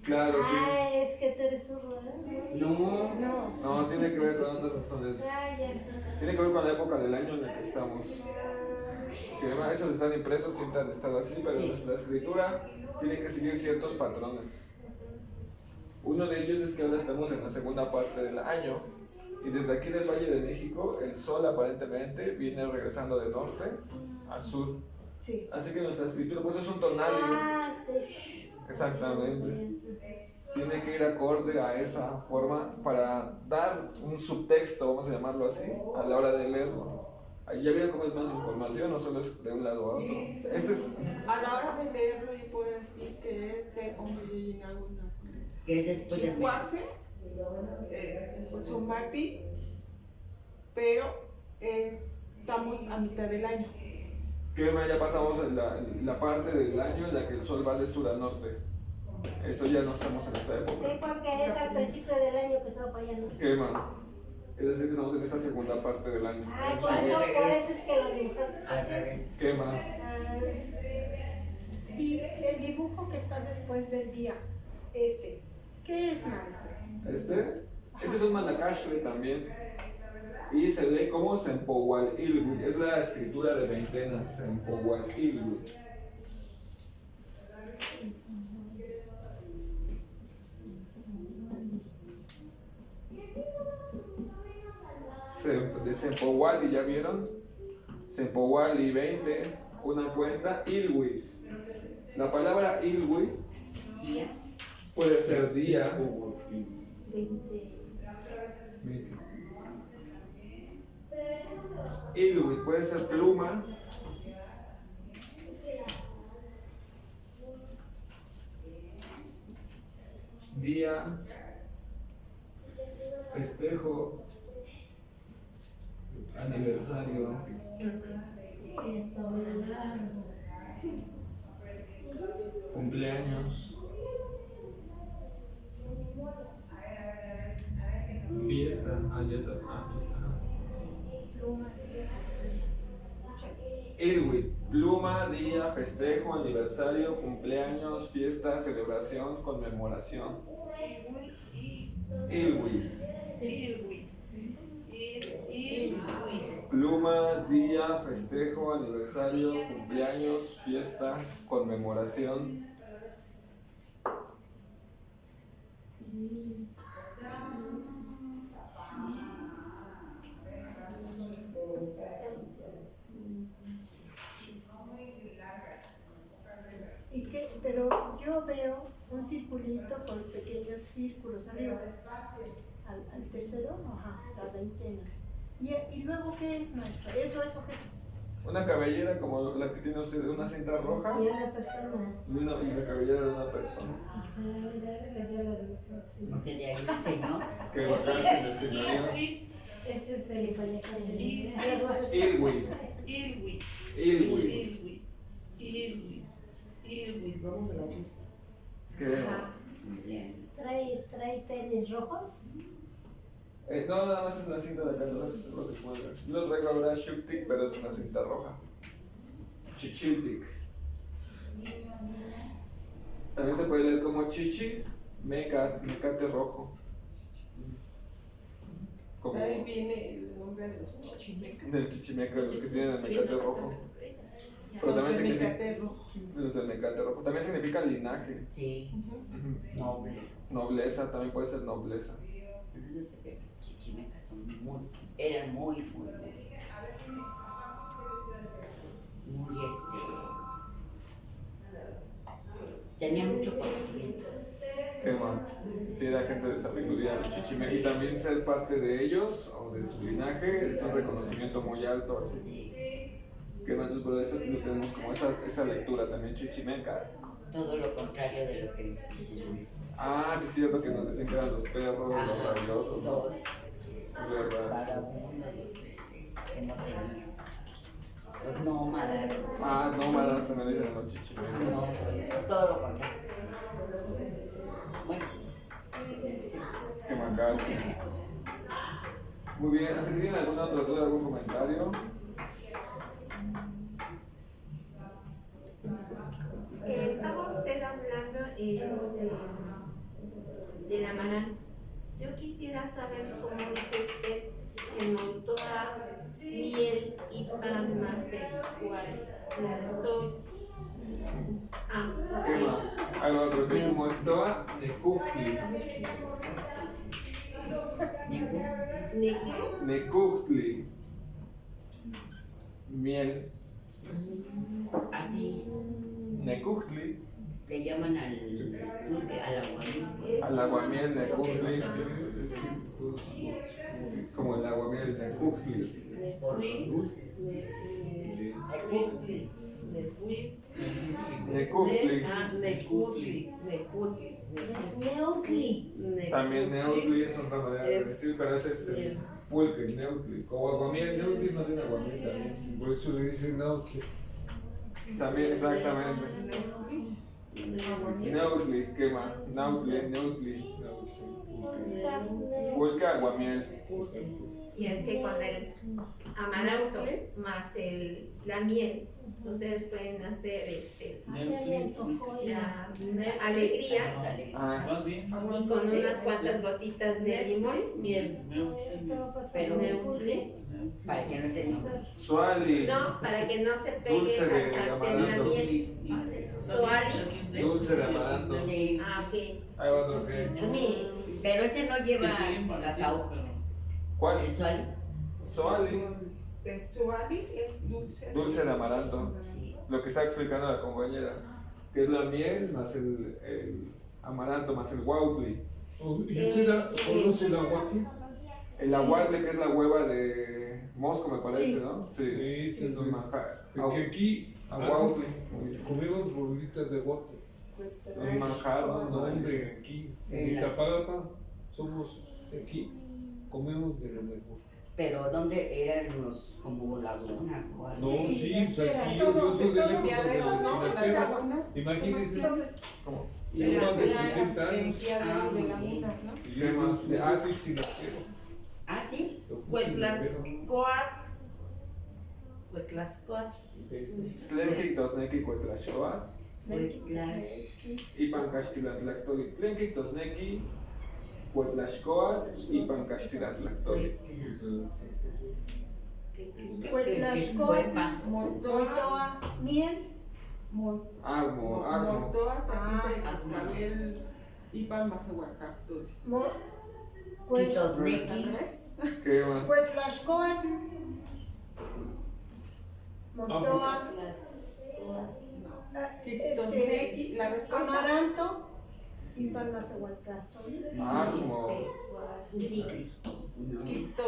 Claro, sí. Ah, es que tú eres zurdo, ¿eh? No. No. No, tiene que ver con otras personas. Ah, ya. Tiene que ver con la época del año en la que estamos. Que además esos están impresos, siempre han estado así, pero Sí. nuestra escritura tiene que seguir ciertos patrones. Uno de ellos es que ahora estamos en la segunda parte del año y desde aquí del Valle de México el sol aparentemente viene regresando de norte a sur. Sí. Así que nuestra escritura, pues es un tonal. Ah, sí. Exactamente. Tiene que ir acorde a esa forma para dar un subtexto, vamos a llamarlo así, a la hora de leerlo. Ahí ya vieron cómo es más información, no solo es de un lado a otro. Este es. A la hora de leerlo, yo puedo decir que es de Ombrillinauna. Que es después de Chihuahua, Ozomatli, pero estamos a mitad del año. Que ya pasamos en la parte del año en la que el sol va de sur a norte. Eso ya no estamos en esa Sí, época. porque es al principio del año que se va para allá. ¿No? Quema. Es decir, que estamos en esa segunda parte del año. Ay, Va de por regreso. eso es que lo dibujaste al así. revés. Quema. Ah, Y el dibujo que está después del día, ¿qué es, maestro? Ese es un Malakashtre también. Y se lee como Sempowal Ilwi. Es la escritura de veintenas, Sempowal Ilwi. De Sempowali, ¿ya vieron? Sempowali 20, una cuenta, Ilwi. La palabra Ilwi Día. puede ser día, 20. Ilwi puede ser pluma, día, festejo, aniversario, Y está muy largo. cumpleaños, fiesta, ya está, fiesta. Ilwi, pluma, día, festejo, aniversario, cumpleaños, fiesta, celebración, conmemoración. Ilwi, pluma, día, festejo, aniversario, cumpleaños, fiesta, conmemoración. Pero yo veo un circulito con pequeños círculos arriba. Al tercero, ajá, la veintena. ¿Y luego qué es, maestra? ¿Eso qué es? Una cabellera como la que tiene usted, una cinta roja Y una persona. y la cabellera de una persona. Ajá, yo lo dibujé así. Porque de ahí el Señor. Que bacán se le enseñaría. Ese es el payacán. Ilwi, Ilwi. Vamos a la lista. Que, Bien. ¿Trae tenis rojos? No, nada más es una cinta de acá atrás, es lo que se mueve. Yo lo traigo ahora Shuktik, pero es una cinta roja. Chichiltik. También se puede leer como Chichi, Mecate rojo. Como Ahí viene el nombre de los chichimecas. del Chichimeca, los que tienen el mecate rojo. Pero también Los de significa. mecate rojo. Los del mecate rojo. También significa linaje. Sí, Ujú. noble. Nobleza, también puede ser nobleza. Pero yo sé que los chichimecas eran muy, tenían mucho conocimiento. Qué mal. Sí, era gente de sabiduría, los chichimecas. Y también ser parte de ellos o de su linaje es un reconocimiento muy alto, así. Sí, Que nosotros por eso tenemos como esa lectura también chichimeca. todo lo contrario de lo que nos dicen. Ah, sí, es cierto que nos decían que eran los perros, los rabiosos, ¿no? Los Los raros. vagabundos, que no tenían. Los nómadas. Ah, nómadas también le dicen a los chichimecas. No, pues todo lo contrario. Bueno, sí. Qué macabro. Muy bien, ¿hasta que tienen alguna otra duda, algún comentario? Estaba usted hablando del amaranto. Yo quisiera saber cómo dice usted que montó a miel y pan más el cuarto. ¿Qué más? Ahí va, pero que como estaba Necujtli. Necujtli. Miel. Así Necujtli. le llaman al aguamiel. Al aguamiel Necujtli. Como el aguamiel Necujtli. Por los dulces. Necujtli. Es Neutli. También Neutli es otra manera de decir, pero ese es el pulque, Neutli. Como aguamiel, Neutli es más bien aguamiel también. Por eso le dicen Nautli. También, exactamente. Neutli, ¿qué más? Neutli. Está Pulque, aguamiel. Y es que con el amaranto más la miel, ustedes pueden hacer ya me antojó ya. la alegría Ah, Más bien, y con unas cuantas gotitas de limón. Pero pues Pero me puse. para que no estén Suali. No, para que no se pegue Dulce de al sartén la amaranto. miel. Soali. Dulce de amaranto. Sí, Ah, ok. Ahí va otro que. pero ese no lleva que siguen parecidos, cacao. pero ¿Cuál? El suali. Suali. De suali es dulce. Dulce de amaranto. Sí. Lo que está explicando la compañera. Que es la miel más el amaranto más el huautli. ¿Y usted conoce el aguate? El aguarle, que es la hueva de mosco, me parece, ¿no? Sí. Ese Es un manjar. Porque aquí Aguautli. comemos bolitas de aguate. Un manjar, No, ¿no? hombre, aquí en Iztapalapa somos, aquí comemos de lo mejor. Pero ¿dónde eran los como lagunas o algo? No, Sí, sí, pues era aquí todo, yo soy de todo la época de Piaderos, los ¿no? Las chinaperos. lagunas. Imagínense, ¿Cómo? yo más de 70 En años. piaderos de lagunas, ¿no? Y yo soy chinapero. Ah, sí. Yo fui Huetlascoatl. Huetlascoatl. chinapero. Tlenkik tosneki cuetlashoa. Huitlash. Ipan castilatlactoli. Tlenkik tosneki cuetlascoat. Ipan castilatlactoli. Huetlascoatl, Moitoa, miel, Agmo. Montoa, sapita de cascabel y pan más aguacate. Quitosneki. ¿Qué más? Huetlascoatl, Moitoa, La respuesta. amaranto y palmazahualcastoli. Agmo.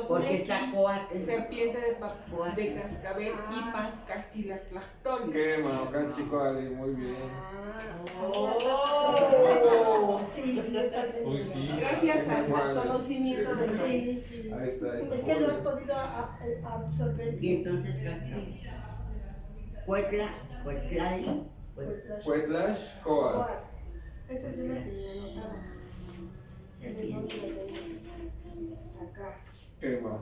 Porque está coatl. Serpiente de cascabel y pan castilatlactoli. ¿Qué más? Cachicoari, muy bien. Sí, sí, está bien. Hoy sí. Gracias al Vale. conocimiento de Sí, sí. Ahí está. Es que lo has podido absorber Y bien. entonces cascabel. Huetla, huetlali, Cuetlascoat. Coat. Esa es una que me anotaba. serpiente. Acá. Quema.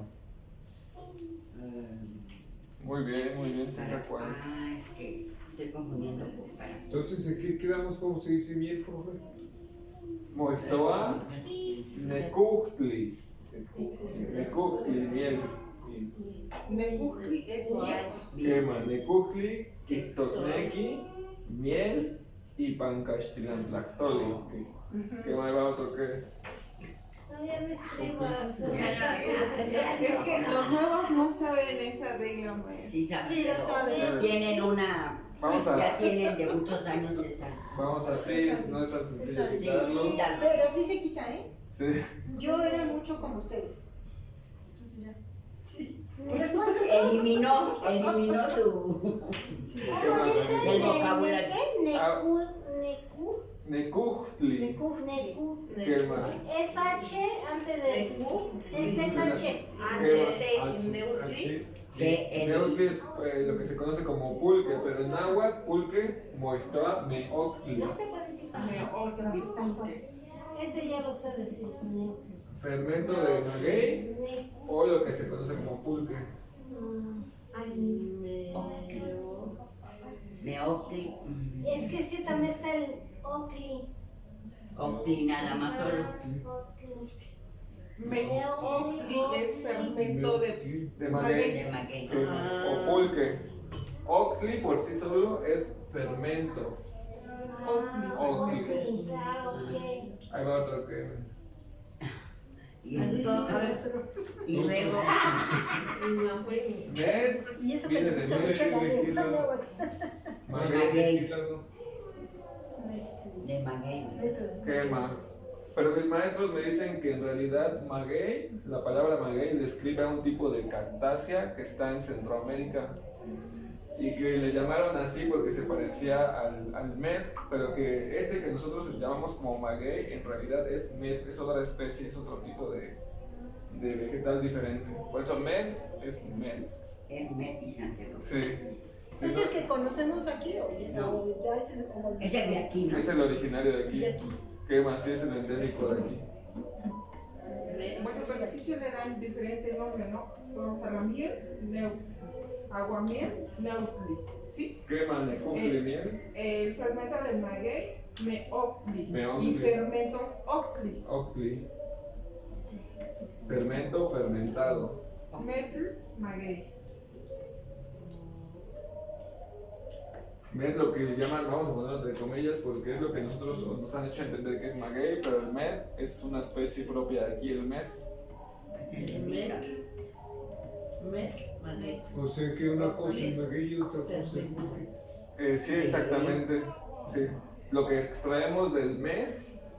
Muy bien, Santa Juan. Ah, es que estoy confundiendo para. Entonces, ¿en qué quedamos? ¿Cómo se dice miel, profe? Moitoa, Necuhtli. Necuhtli, miel. Necuhtli es miel. Quema, Necuhtli, Ictosnequi, miel y Pancaxtilantlactoli. Quema, ahí va otro que. Todavía me escribo a hacer Es que los nuevos no saben esa regla, maestra. Sí, saben, Sí, lo pero saben. tienen una. Vamos a- Ya tienen de muchos años esa. Vamos así, no es tan sencillo Sí, quitarlo. pero sí se quita, ¿eh? Sí. Yo era mucho como ustedes. Entonces ya. Después de eso. Eliminó su. ¿Cómo dice? El vocabulario. Necuhtli. Necu. Quema. Es H antes de es H. Así. Que el. Neutli es lo que se conoce como pulque, pero en náhuatl, pulque, Moitoa, Meoctli. Ese ya lo sé decir. Neutro. Fermento de maguey o lo que se conoce como pulque. Meoctli. Es que sí, también está el Ocli. Octli nada más solo. Meoctli es fermento de De maguey. De maguey. O pulque. Octli por sí solo es fermento. Octli. Ah, ok. Ahí va otro que. Y luego. Med Y eso que viene me de gusta med, mucho la de de maguey. De maguey. Quema. Pero mis maestros me dicen que en realidad maguey, la palabra maguey describe a un tipo de cactácea que está en Centroamérica y que le llamaron así porque se parecía al med, pero que este que nosotros llamamos como maguey en realidad es med, es otra especie, es otro tipo de vegetal diferente. Por eso med es med. Es metizante. Sí. Sí, ¿Es ¿no? el que conocemos aquí o No. ya es el como Es el de aquí, ¿no? Es el originario de aquí. de aquí? Quema, sí es el endémico de aquí. Bueno, pero sí se le dan diferentes nombres, ¿no? Como para la miel, aguamiel, neutli. ¿Sí? Quema, Necuhtli, miel. El fermento de maguey, meoctli. Meoctli. Y fermentos octli. Octli. Fermento, fermentado. Metl, maguey. Med lo que le llaman, vamos a ponerlo entre comillas, porque es lo que nosotros nos han hecho entender que es maguey, pero el med es una especie propia de aquí, el med. O sea que una cosa es maguey y otra cosa es pulque. Sí, exactamente. Sí. Lo que extraemos del med,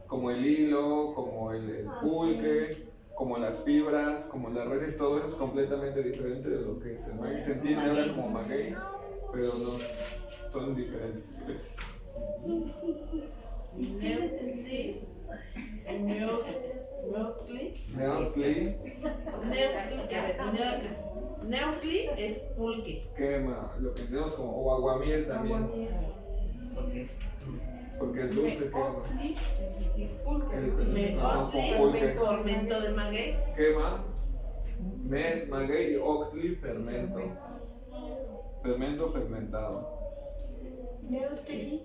como el hilo, como el pulque, como las fibras, como las raíces, todo eso es completamente diferente de lo que es el maguey. Se entiende ahora como maguey, pero no, son diferentes especies. Meoctli, Neutli es pulque. quema, lo que tenemos como, o aguamiel también, Porque es. porque es dulce, quema. Meoctli, sí es pulque. Meoctli, fermento de maguey. Quema, mes, maguey y octli, fermento. Fermento fermentado. Neutri.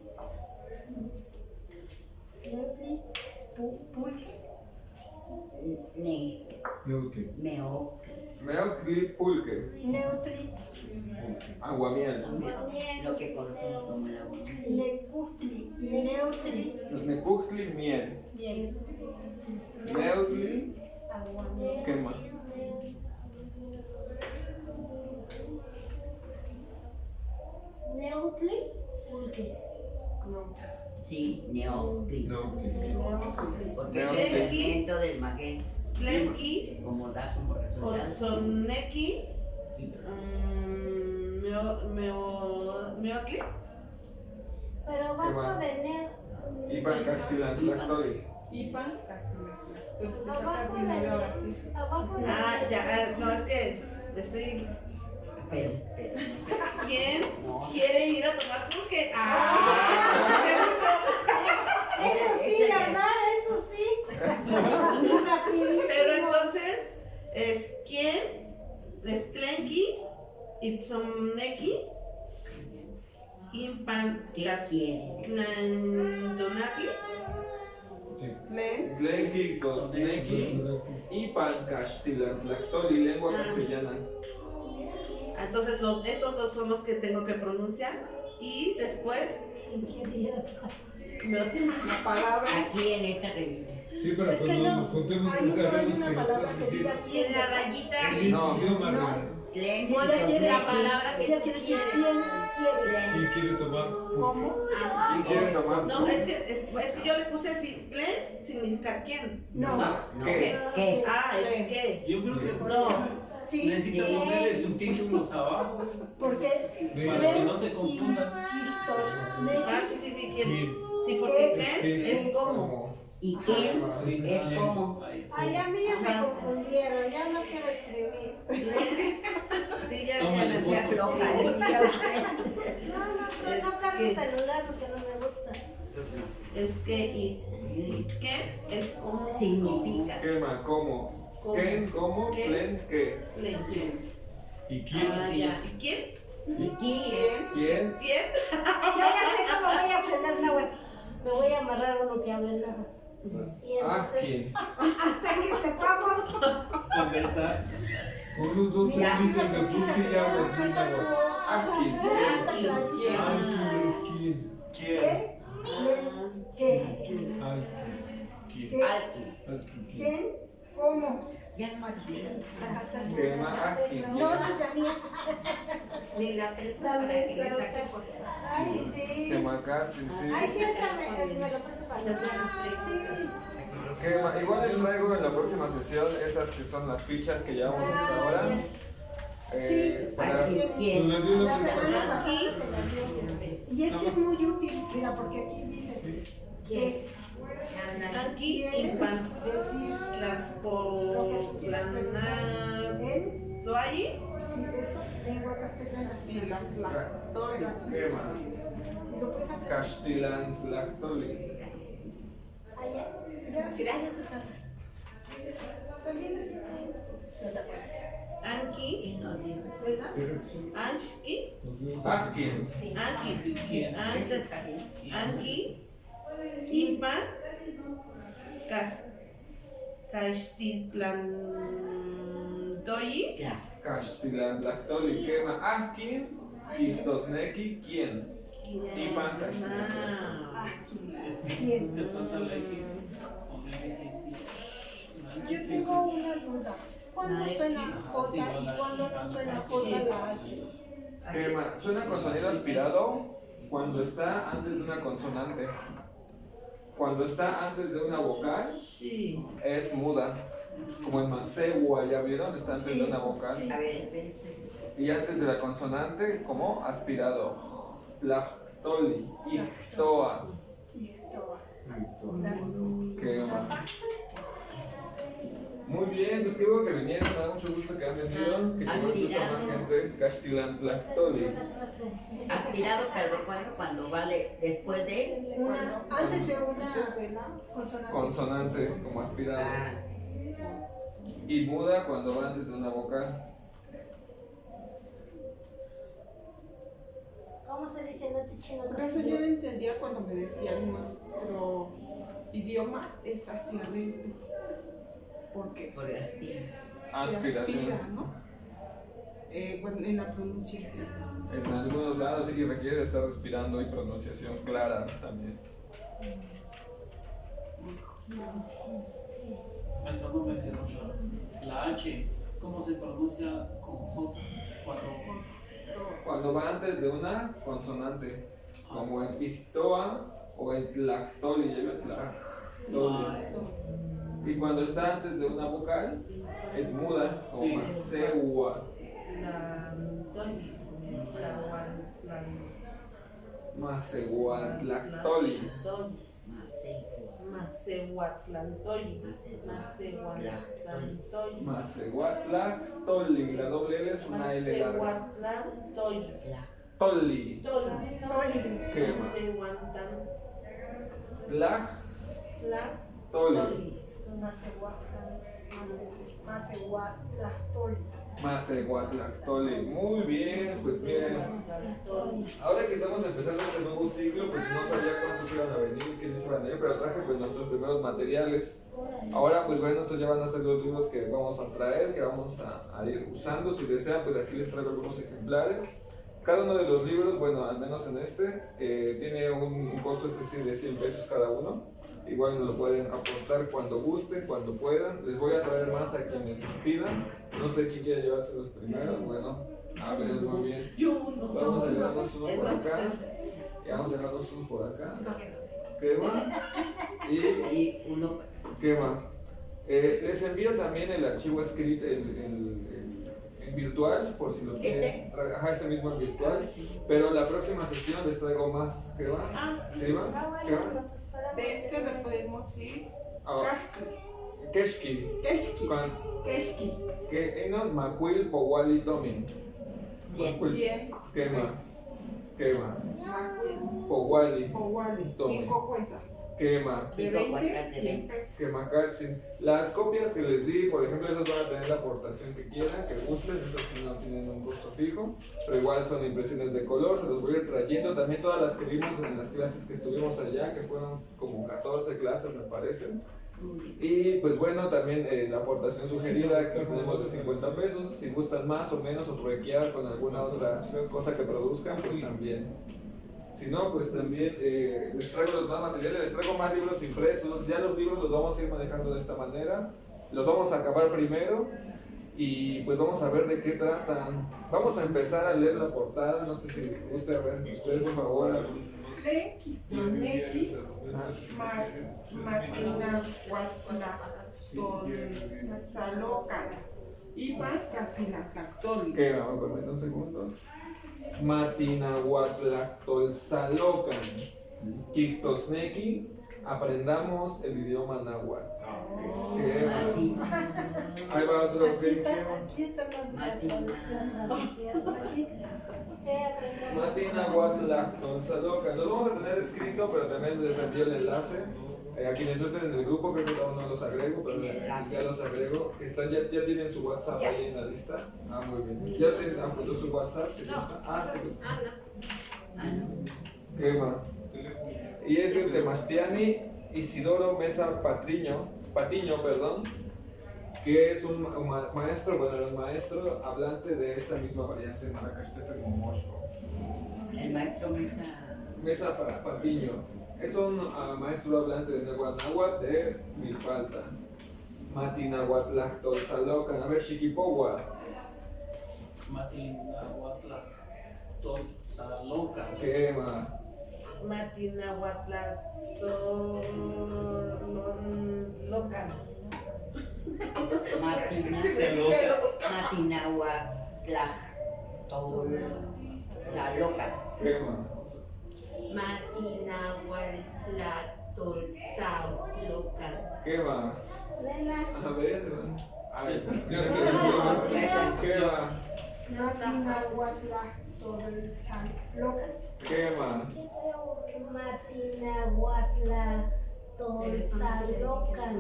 Neutri. Pulque. Neutli. Meoctli, pulque, Neutri. aguamiel. Lo que conocemos como el agua. Necuhtli y Neutri. Necuhtli, miel. Bien. Neutli, Aguamiel. quema. Neutli, pulque. Sí, neoctli. Porque es el Neoctli. fermento del maguey. Tlenki, Como da como resultado. Soneki, Y- Meotli. Pero va? abajo de Y Pancaxtilantlactoli. Ipan, Castilla. Te Abajo tratas primero ahora sí. Abajo de Ah, ya, no, es que estoy. Pero. ¿Quién No. quiere ir a tomar pulque? ¡Ah! Eso sí, ¿verdad? Eso sí. Eso sí, rapidísimo. Pero entonces, es Impan, ¿Qué quieren? Tlantonatli, Sí. Tlen, Tlenki, Tosneki, Ipan, Caxtilantlactoli, lengua castellana. entonces estos dos son los que tengo que pronunciar y después la palabra. Aquí en esta revista. Sí, pero Es que cuando no, nos contemos ahí que solo hay sabemos una que nos palabra estás que diga diciendo. quién. En la rayita, En No, ese idioma, no. Margarita. Tlen, Y ella quiere la palabra que ella quiere decir quieres. quién quiere. ¿Quién quiere tomar? ¿Cómo? ¿Quién quiere tomar? no, es que yo le puse así, Tlen significa quién. No. ¿Qué? ¿Qué? Ah, es que. Yo creo que No. Sí, necesito Sí. ponerle subtítulos abajo porque para que no se confundan. Ah, sí, ¿quién? ¿Quién? Sí, porque ¿Qué? Ken es como. ¿Y quién? Sí, Es sí. como. Ay, a mí ya me confundieron, ya no quiero escribir. Sí, ya Tómale me Se fotos. afloja. No cargo el celular porque no me gusta. Es que y que es como. Significa. Quema, ¿cómo? ¿Cómo? ¿Quién? ¿Cómo? ¿Qué? ¿Tlen? ¿Qué? Tlen, ¿quién? ¿Y quién? Ah, ya. ¿Y quién? ¿Y quién? ¿Quién? ¿Quién? Yo ya sé cómo voy a aprender náhuatl. Me voy a amarrar uno que hable náhuatl. Y Ah, entonces, ¿quién? hasta que sepamos. Conversar. Con unos dos Mira, litros de fruta y ya acá los está niños. Ah, ¿quién? está clarísimo. ¿Quién es quién? ¿Quién? ¿Qué? ¿Quién? ¿Qué? Alguien. ¿Quién? ¿Cómo? Ya no sé. Acá está. Quema, ah, ¿quién? No, esa es la mía. Ni la presta para que le saque por Ay, sí. Quema, acá, sí, sí. Ay, sí, ahorita me lo paso para los Sí. Quema. Igual les traigo en la próxima sesión esas que son las fichas que llevamos hasta ahora. Para ¿Quién? Nos las dio la La secretaria. semana pasada se la dio. Y es que es muy útil, mira, porque aquí dice que Aquí quiere impan. decir Las lo que tú quieras preguntar. poblanas. En ¿Lo hay? esta lengua castellana. Y la tlactoli. Quema. Y lo puedes aprender. Caxtilantlactoli. Allá. Ya, sí, puedes usar. También la tienes. No te acuerdas. Anki. ¿Verdad? Pero sí, Anki. nos dio- Ah, ¿quién? Anki. ¿Quién? Ese está bien. Anki. Impan. Caxtitlantoyi. Claro. Caxtilantlactoli. Quema, ah, ¿quién? Y Tosneki, ¿quién? Impan, Caxtilantlactoli. Ah, Este, ¿quién? te falta la X. O la X. yo tengo una duda. ¿Cuándo suena J y cuándo no suena J la H? Quema, suena con sonido aspirado cuando está antes de una consonante. Cuando está antes de una vocal Sí. es muda. Como el masewa, ¿ya vieron? Está antes de una vocal. Sí. A ver, espérense. Y antes de la consonante, como aspirado. Tlactoli, Ictoa. Y esto Quema. Muy bien, pues qué bueno que vinieron, me da mucho gusto que han venido, que conozco a más gente. Caxtilantlactoli. Aspirado, pero ¿de cuándo? Cuando vale después de. antes de una consonante. Consonante, como aspirado. Ah, Y muda cuando va antes de una vocal. ¿Cómo se dice en chino? Por eso yo no entendía cuando me decían nuestro idioma es hacia adentro. Porque por aspira. se Aspiración. aspira, ¿no? Bueno, en la pronunciación. En algunos lados sí requiere estar respirando y pronunciación clara también. Maestro, no me quedó claro. La H, ¿cómo se pronuncia con J? Cuando va antes de una consonante, como en Ictoa o en Tlactoli, ¿ya vio? Tlactoli. Y cuando está antes de una vocal, es muda, como Sí. Masewa. Masehuatlactoli. Masehuatlantoyi. Masehuatlantoyi. Masehuatlactoli. La doble L es una L larga. Masehuatlantoyi. Toli. Toli. ¿Qué más? Masehuatlantoyi. Tlactoli. Más de WhatsApp, más de Macehuatlactoli. Macehuatlactoli. Muy bien, pues miren. Ahora que estamos empezando este nuevo ciclo, pues no sabía cuántos iban a venir, quiénes iban a venir, pero traje pues nuestros primeros materiales. Ahora pues bueno, estos ya van a ser los libros que vamos a traer, que vamos a ir usando. Si desean, pues aquí les traigo algunos ejemplares. Cada uno de los libros, bueno, al menos en este, tiene un costo, es decir, de 100 pesos cada uno. Igual nos lo pueden aportar cuando gusten, cuando puedan. Les voy a traer más a quienes nos pidan. No sé quién quiere llevarse los primeros. Bueno, a ver, muy bien. Vamos a llevarnos uno por acá. Y vamos a llevarnos uno por acá. ¿Qué va? Y uno. ¿Qué va? Les envío también el archivo escrito en virtual, por si lo quieren. Ajá, este mismo en virtual. Pero la próxima sesión les traigo más. ¿Qué va? ¿Sí va? ¿Qué va? De este le podemos ir Keshki. Keshki. Que Enon Macuil Powali Tomin. 100 ¿Qué más? ¿Qué más? Powali. 5 cuentas. ¿Qué más? De 20, 100 pesos. Que Macalsin. Las copias que les di, por ejemplo, esas van a tener la aportación que quieran, que gusten, esas sí no tienen un costo fijo, pero igual son impresiones de color, se los voy a ir trayendo. También todas las que vimos en las clases que estuvimos allá, que fueron como 14 clases me parecen. Y pues bueno, también la aportación sugerida que tenemos de 50 pesos, si gustan más o menos o truequear con alguna otra cosa que produzcan, pues también. Si no, pues también les traigo los más materiales, les traigo más libros impresos. Ya los libros los vamos a ir manejando de esta manera. Los vamos a acabar primero y pues vamos a ver de qué tratan. Vamos a empezar a leer la portada. No sé si guste a ver ustedes, por favor. Neki, Matinahuatlactolsalocan, Ipas Catinactactoli. ¿Qué? Vamos a permitir un segundo. Matinahuatlactolsalocan, Quichtosneki, aprendamos el idioma náhuatl. Ahí va otro. Aquí está la traducción. Matinahuatlactolsalocan. Lo vamos a tener escrito, pero también les envío el enlace. A quienes no estén en el grupo, creo que aún no los agrego, pero ya los agrego. Ya tienen su WhatsApp ahí en la lista. Ah, muy bien. ¿Ya tienen apuntado su WhatsApp? ¿Sí? Ah, sí. ¿Qué más? Y es de Temastiani Isidoro Mesa Patiño, que es un maestro, bueno, era un maestro hablante de esta misma variante de Maracaxtepe como Mosco. El maestro Mesa Patiño. Es un maestro hablante de Nehuanáhuatl de Milpalta. Matinahuatlactolsalocan. A ver, Xiquipowa. Matinahuatlactolsalocan. ¿Qué más? Matinahuatlactolsalocan. Matinahuatlactolsalocan. ¿Qué más? Matinahuatlactolsalocan. ¿Qué más? A ver. Ahí está. Ya está. ¿Qué más? Matinahuatlactolsalocan. ¿Qué más? Matinahuatlactolsalocan.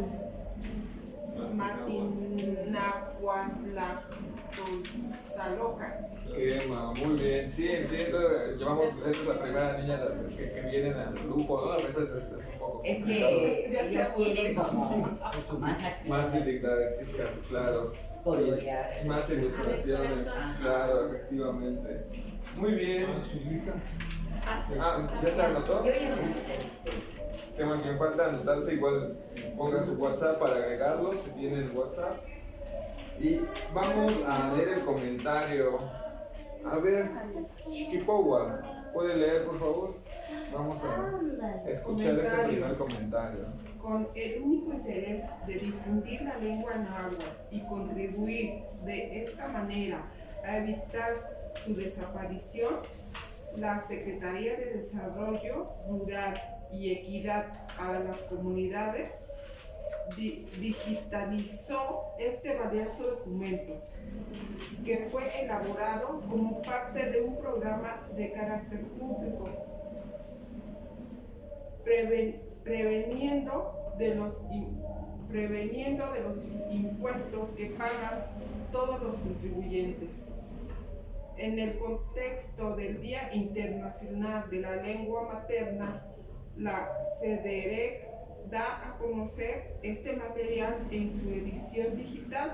Matinahuatlactolsalocan. ¿Qué más? Muy bien. Sí, entiendo. Llevamos, esta es la primera niña que vienen al grupo, ¿no? A veces es un poco Es complicado. que ellos quieren como más actividad. Más didácticas, claro. Colorear. Y más ilustraciones, claro, efectivamente. Muy bien. ¿Su lista? ¿Ya se anotó? Yo ya me anoté. Que más bien falta anotarse, igual pongan su WhatsApp para agregarlo si tienen WhatsApp. Y vamos a leer el comentario. A ver, Chiquipowa, ¿puede leer por favor? Vamos a escuchar ese primer comentario. Con el único interés de difundir la lengua náhuatl y contribuir de esta manera a evitar su desaparición, la Secretaría de Desarrollo Rural y Equidad para las Comunidades digitalizó este valioso documento, que fue elaborado como parte de un programa de carácter público, preveniendo de los preveniendo de los impuestos que pagan todos los contribuyentes. En el contexto del Día Internacional de la Lengua Materna, la CEDEREC da a conocer este material en su edición digital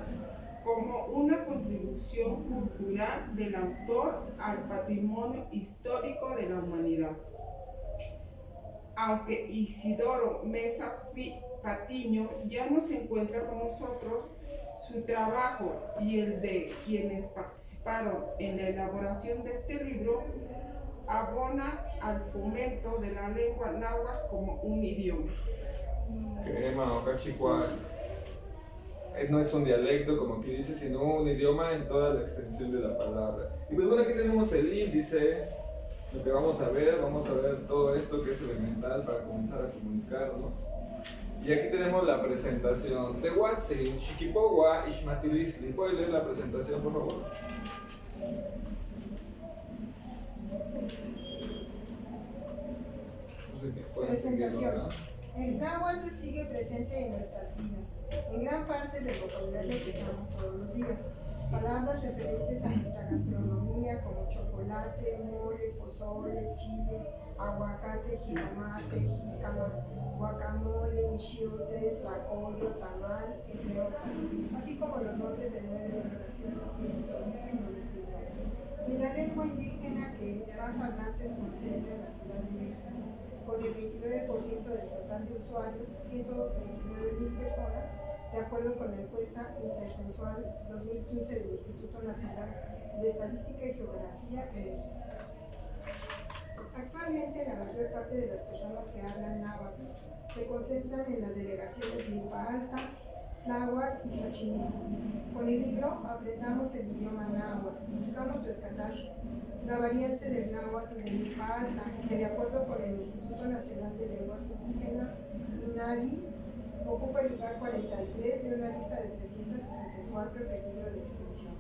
como una contribución cultural del autor al patrimonio histórico de la humanidad. Aunque Isidoro Mesa Patiño ya no se encuentra con nosotros, su trabajo y el de quienes participaron en la elaboración de este libro abona al fomento de la lengua náhuatl como un idioma. No es un dialecto, como aquí dice, sino un idioma en toda la extensión de la palabra. Y pues bueno, aquí tenemos el índice, lo que vamos a ver todo esto que es elemental para comenzar a comunicarnos. Y aquí tenemos la presentación de Watson, Xiquipowa, Ixmatilisli. ¿Puede leer la presentación, por favor? Presentación. El náhuatl sigue presente en nuestras vidas, en gran parte del vocabulario que usamos todos los días. Palabras referentes a nuestra gastronomía como chocolate, mole, pozole, chile, aguacate, jitomate, jícama, guacamole, michiote, tlacoyo, tamal, entre otras, así como los nombres de 9 denominaciones tienen su origen en este idioma. Y la lengua indígena que más hablantes concentra en la Ciudad de México, con el 29% del total de usuarios, 129,000 personas, de acuerdo con la encuesta intercensual 2015 del Instituto Nacional de Estadística y Geografía en México. Actualmente, la mayor parte de las personas que hablan náhuatl se concentran en las delegaciones Milpa Alta, Tláhuac y Xochimilco. Con el libro Aprendamos el idioma náhuatl, buscamos rescatar la variante del náhuatl de Milpa Alta, que de acuerdo con el Instituto Nacional de Lenguas Indígenas, INALI, ocupa el lugar 43 de una lista de 364 en peligro de extinción.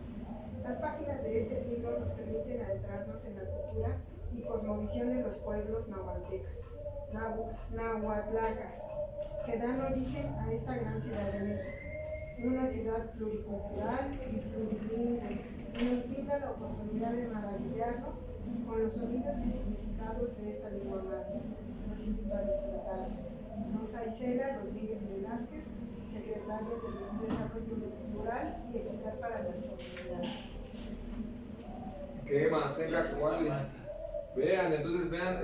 Las páginas de este libro nos permiten adentrarnos en la cultura y cosmovisión de los pueblos nahuatltecas, nahuatlacas, que dan origen a esta gran ciudad de México, una ciudad pluricultural y plurilingüe, y nos brinda la oportunidad de maravillarnos con los sonidos y significados de esta lengua madre. Los invito a disfrutar. Rosa Isela Rodríguez Velázquez, secretaria de Desarrollo Cultural y Equidad para las Comunidades. ¿Qué más? Vean, entonces vean,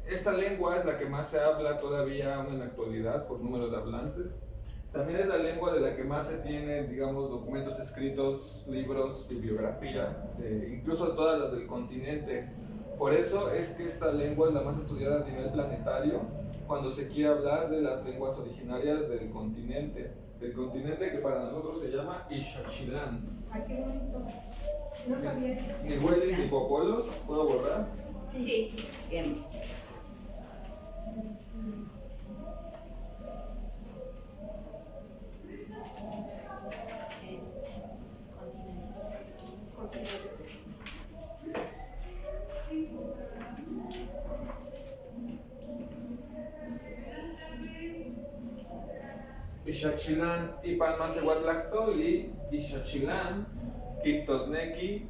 esta lengua es la que más se habla todavía aún en la actualidad por número de hablantes. También es la lengua de la que más se tienen, digamos, documentos escritos, libros, bibliografía, incluso todas las del continente. Por eso es que esta lengua es la más estudiada a nivel planetario cuando se quiere hablar de las lenguas originarias del continente que para nosotros se llama Ixochilán. Ay, qué bonito. No sabía. Ni huesis ni popolos, ¿puedo borrar? Sí. Bien. Ixochilán y Palmacehuatlactoli, Ixochilán, Quitosnequi,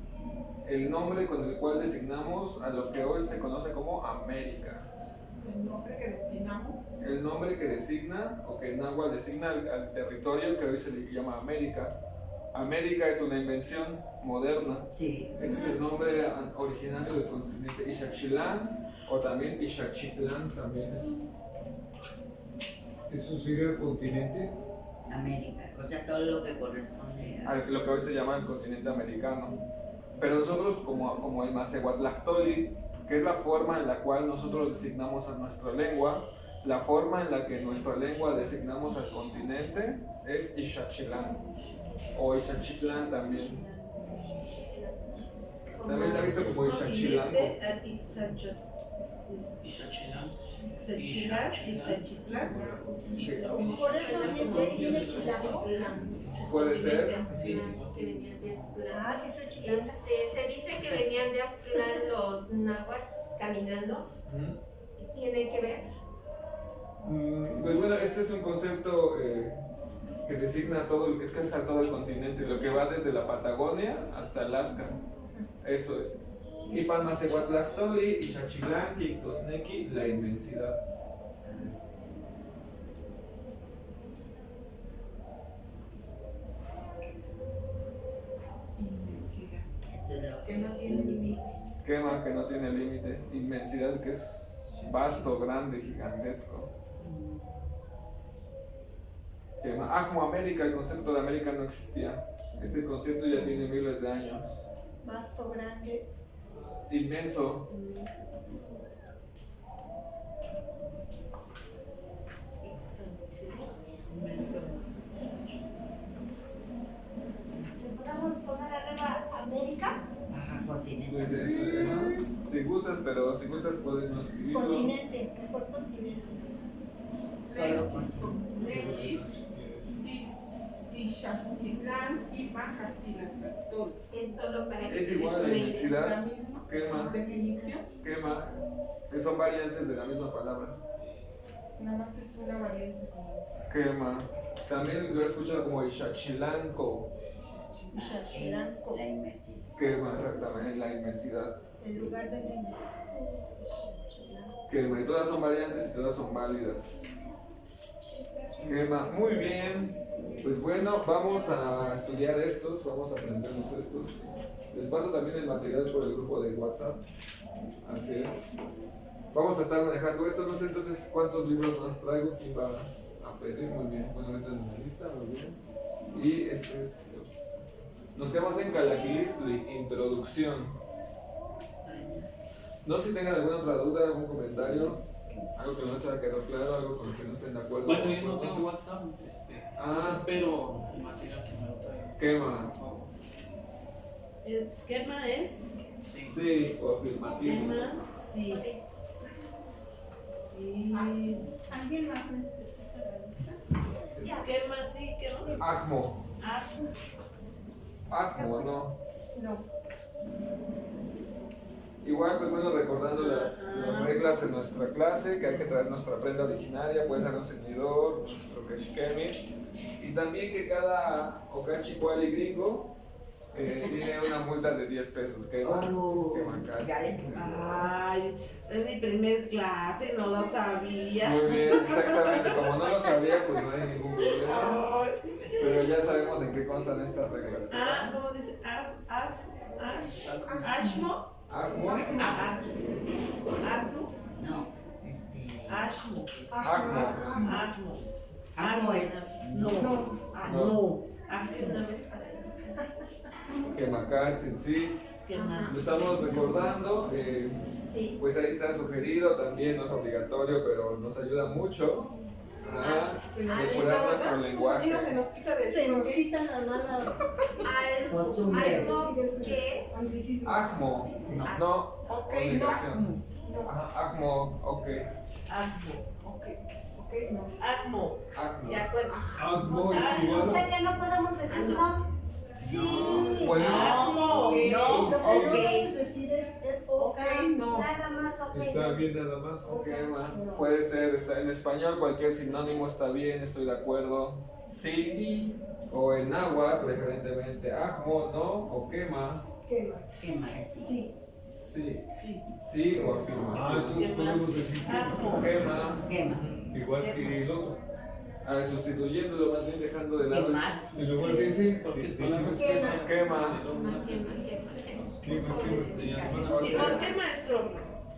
el nombre con el cual designamos a lo que hoy se conoce como América. El nombre que destinamos. El nombre que designa, o que en náhuatl designa al territorio que hoy se le llama América. América es una invención moderna. Sí. Este es el nombre originario del continente. Ixochilán o también Ixochitlán también es. ¿Eso sería el continente? América, o sea, todo lo que corresponde A lo que hoy se llama el continente americano. Pero nosotros, como el Macehuatlactoli, que es la forma en la cual nosotros designamos a nuestra lengua, la forma en la que nuestra lengua designamos al continente es Ixochilán o Ixochitlán también. También se ha visto como Ixochilán. Ixochilán. Por eso viene chilango. Puede ser. Sí, sí. Que venían de Aztlán. Ah, sí, soy chilanga. Se dice que venían de Aztlán los náhuatl caminando. ¿Tiene que ver? Pues bueno, este es un concepto que designa todo, es casi a todo el continente, lo que va desde la Patagonia hasta Alaska. Eso es. Y Panmacehuatlactoli, Ixachilanqui, Ictosnequi, la inmensidad. Inmensidad. Eso es lo Que no tiene límite. Quema que no tiene límite. Inmensidad que es vasto, grande, gigantesco. Quema. Como América, el concepto de América no existía. Este concepto ya tiene miles de años. Vasto, grande, Inmenso. ¿Podemos poner arriba América? Ajá, continente. Pues eso, si gustas, pero si gustas puedes no escribirlo. continente, mejor continente. Solo continente. Nequi, Ixachitlán y Macatilactol. Es solo para que Es se igual a la les mire. La inmensidad, misma quema, definición, quema, que son variantes de la misma palabra. nada más es una variante como esa. Quema. También lo he escuchado como Ixachilanco. Ixachilanco, La inmensidad. Quema, exactamente, en la inmensidad. en lugar de la inmensidad. Quema, y todas son variantes y todas son válidas. Quema, muy bien. Pues bueno, vamos a estudiar estos, vamos a aprendernos estos. Les paso también el material por el grupo de WhatsApp. Así es. Vamos a estar manejando esto, no sé entonces cuántos libros más traigo, quién va a pedir, muy bien. Bueno, entran en la lista, muy bien. Y este es. Nos quedamos en Calaquilistli, introducción. No sé si tengan alguna otra duda, algún comentario, algo que no les haya quedado claro, algo con lo que no estén de acuerdo. Maestro, yo no tengo WhatsApp. Entonces espero el material que me lo traiga. Quema. Por favor. ¿Quema es? Sí, o afirmativo. Quema, sí. Y ¿Alguien más necesita la lista? quema, sí, quema. Acmo. Acmo, ¿no? No. Igual, pues bueno, recordando las reglas de nuestra clase, que hay que traer nuestra prenda originaria, puede ser un ceñidor, nuestro keshkemi, y también que cada okachicuali gringo tiene una multa de 10 pesos, que Ya les Ay, es mi primer clase, no lo sabía. Muy bien, exactamente, como no lo sabía, pues no hay ningún problema, pero ya sabemos en qué constan estas reglas. ¿Cómo dice? Ashmo. Acmo, Arno. No, Ashmo. acmo, Amo es. No. No. Ashmo. quemacatzin, sí. Quema. Lo estamos recordando, pues ahí está sugerido, también no es obligatorio, pero nos ayuda mucho a mejorar nuestro lenguaje. Y no se nos quita de Se nos quita la mala Costumbre. Algo decir que eso. Anglicismo. Acmo, no, Ok, obligación. Ajá, acmo, ok, ok, no. Acmo. acmo. de acuerdo. Agmo es igual O sea que no podemos decir no. Sí. Bueno, Ah, sí. No, Lo que no ok. debes decir es el Ok, no. Nada más ok. está bien nada más. quema. Puede ser, está en español cualquier sinónimo está bien, estoy de acuerdo. Sí, o en agua, preferentemente acmo, no, o quema. quema. Quema es sí. Sí. Sí, Sí. sí o afirmación. Entonces podemos decir Acmo. Quema, Quema. igual que el otro. Sustituyéndolo, más bien dejando de lado. Quemar. En lugar de ese, Porque es decimos palabra Quema. quema. ¿Y por qué, maestro?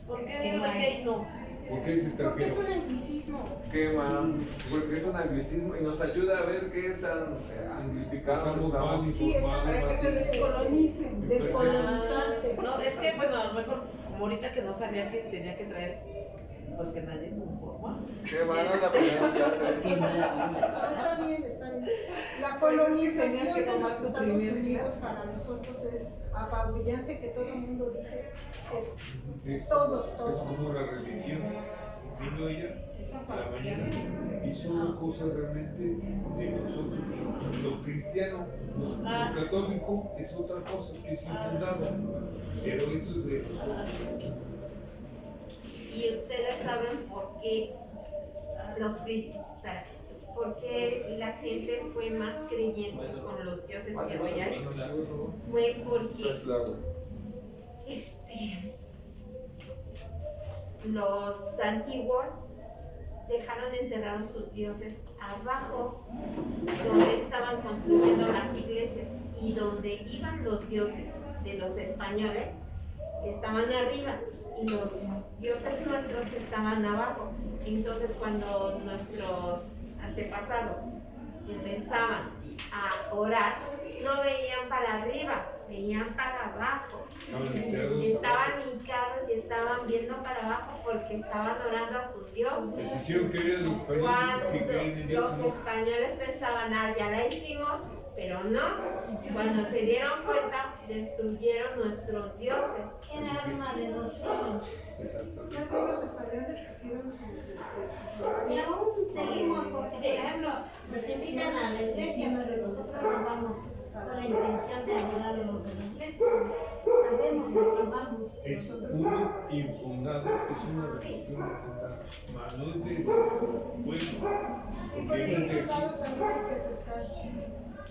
¿Por qué digo que no? ¿Por qué es Porque es extranjero? un anglicismo. Quema, porque es un anglicismo y nos ayuda a ver qué tan anglificados Estamos mal estamos. Sí, está informados. Para que se descolonicen. Descolonizarte. No, es que, bueno, a lo mejor, como ahorita que no sabía que tenía que traer, porque nadie me informa. Quema, no es la primera clase. Qué mala onda. No, está bien, está bien. La Pues es que colonización tenías que de los tomar tu Estados primer Unidos clase. para nosotros es apabullante, que todo el mundo dice eso. Es, Todos. es como la religión. Vino ella Es a la apabullante. mañana, hizo una cosa realmente de nosotros. Lo cristiano, lo católico es otra cosa, es infundado. Pero esto es de nosotros. Y ustedes saben por qué los cristianos, porque la gente fue más creyente con los dioses que hoy hay, fue porque los antiguos dejaron enterrados sus dioses abajo, donde estaban construyendo las iglesias, y donde iban los dioses de los españoles estaban arriba y los dioses nuestros estaban abajo. Entonces cuando nuestros antepasados empezaban a orar, no veían para arriba, veían para abajo. Estaban hincados y estaban viendo para abajo porque estaban orando a sus dioses. Les hicieron creer a los españoles y sí creen en Dios. Los españoles pensaban, ya la hicimos, pero no. Cuando se dieron cuenta, destruyeron nuestros dioses. Era arma de dos filos. Exactamente. Los españoles pusieron sus Y aún seguimos, porque por ejemplo, nos invitan a la iglesia, pero nosotros no vamos con la intención de adorar a los de la iglesia. Sabemos a qué vamos. Es uno infundado, es una religión infundada. Mas no es de bueno, Y por porque el ellos de otro lado aquí. también hay que aceptar.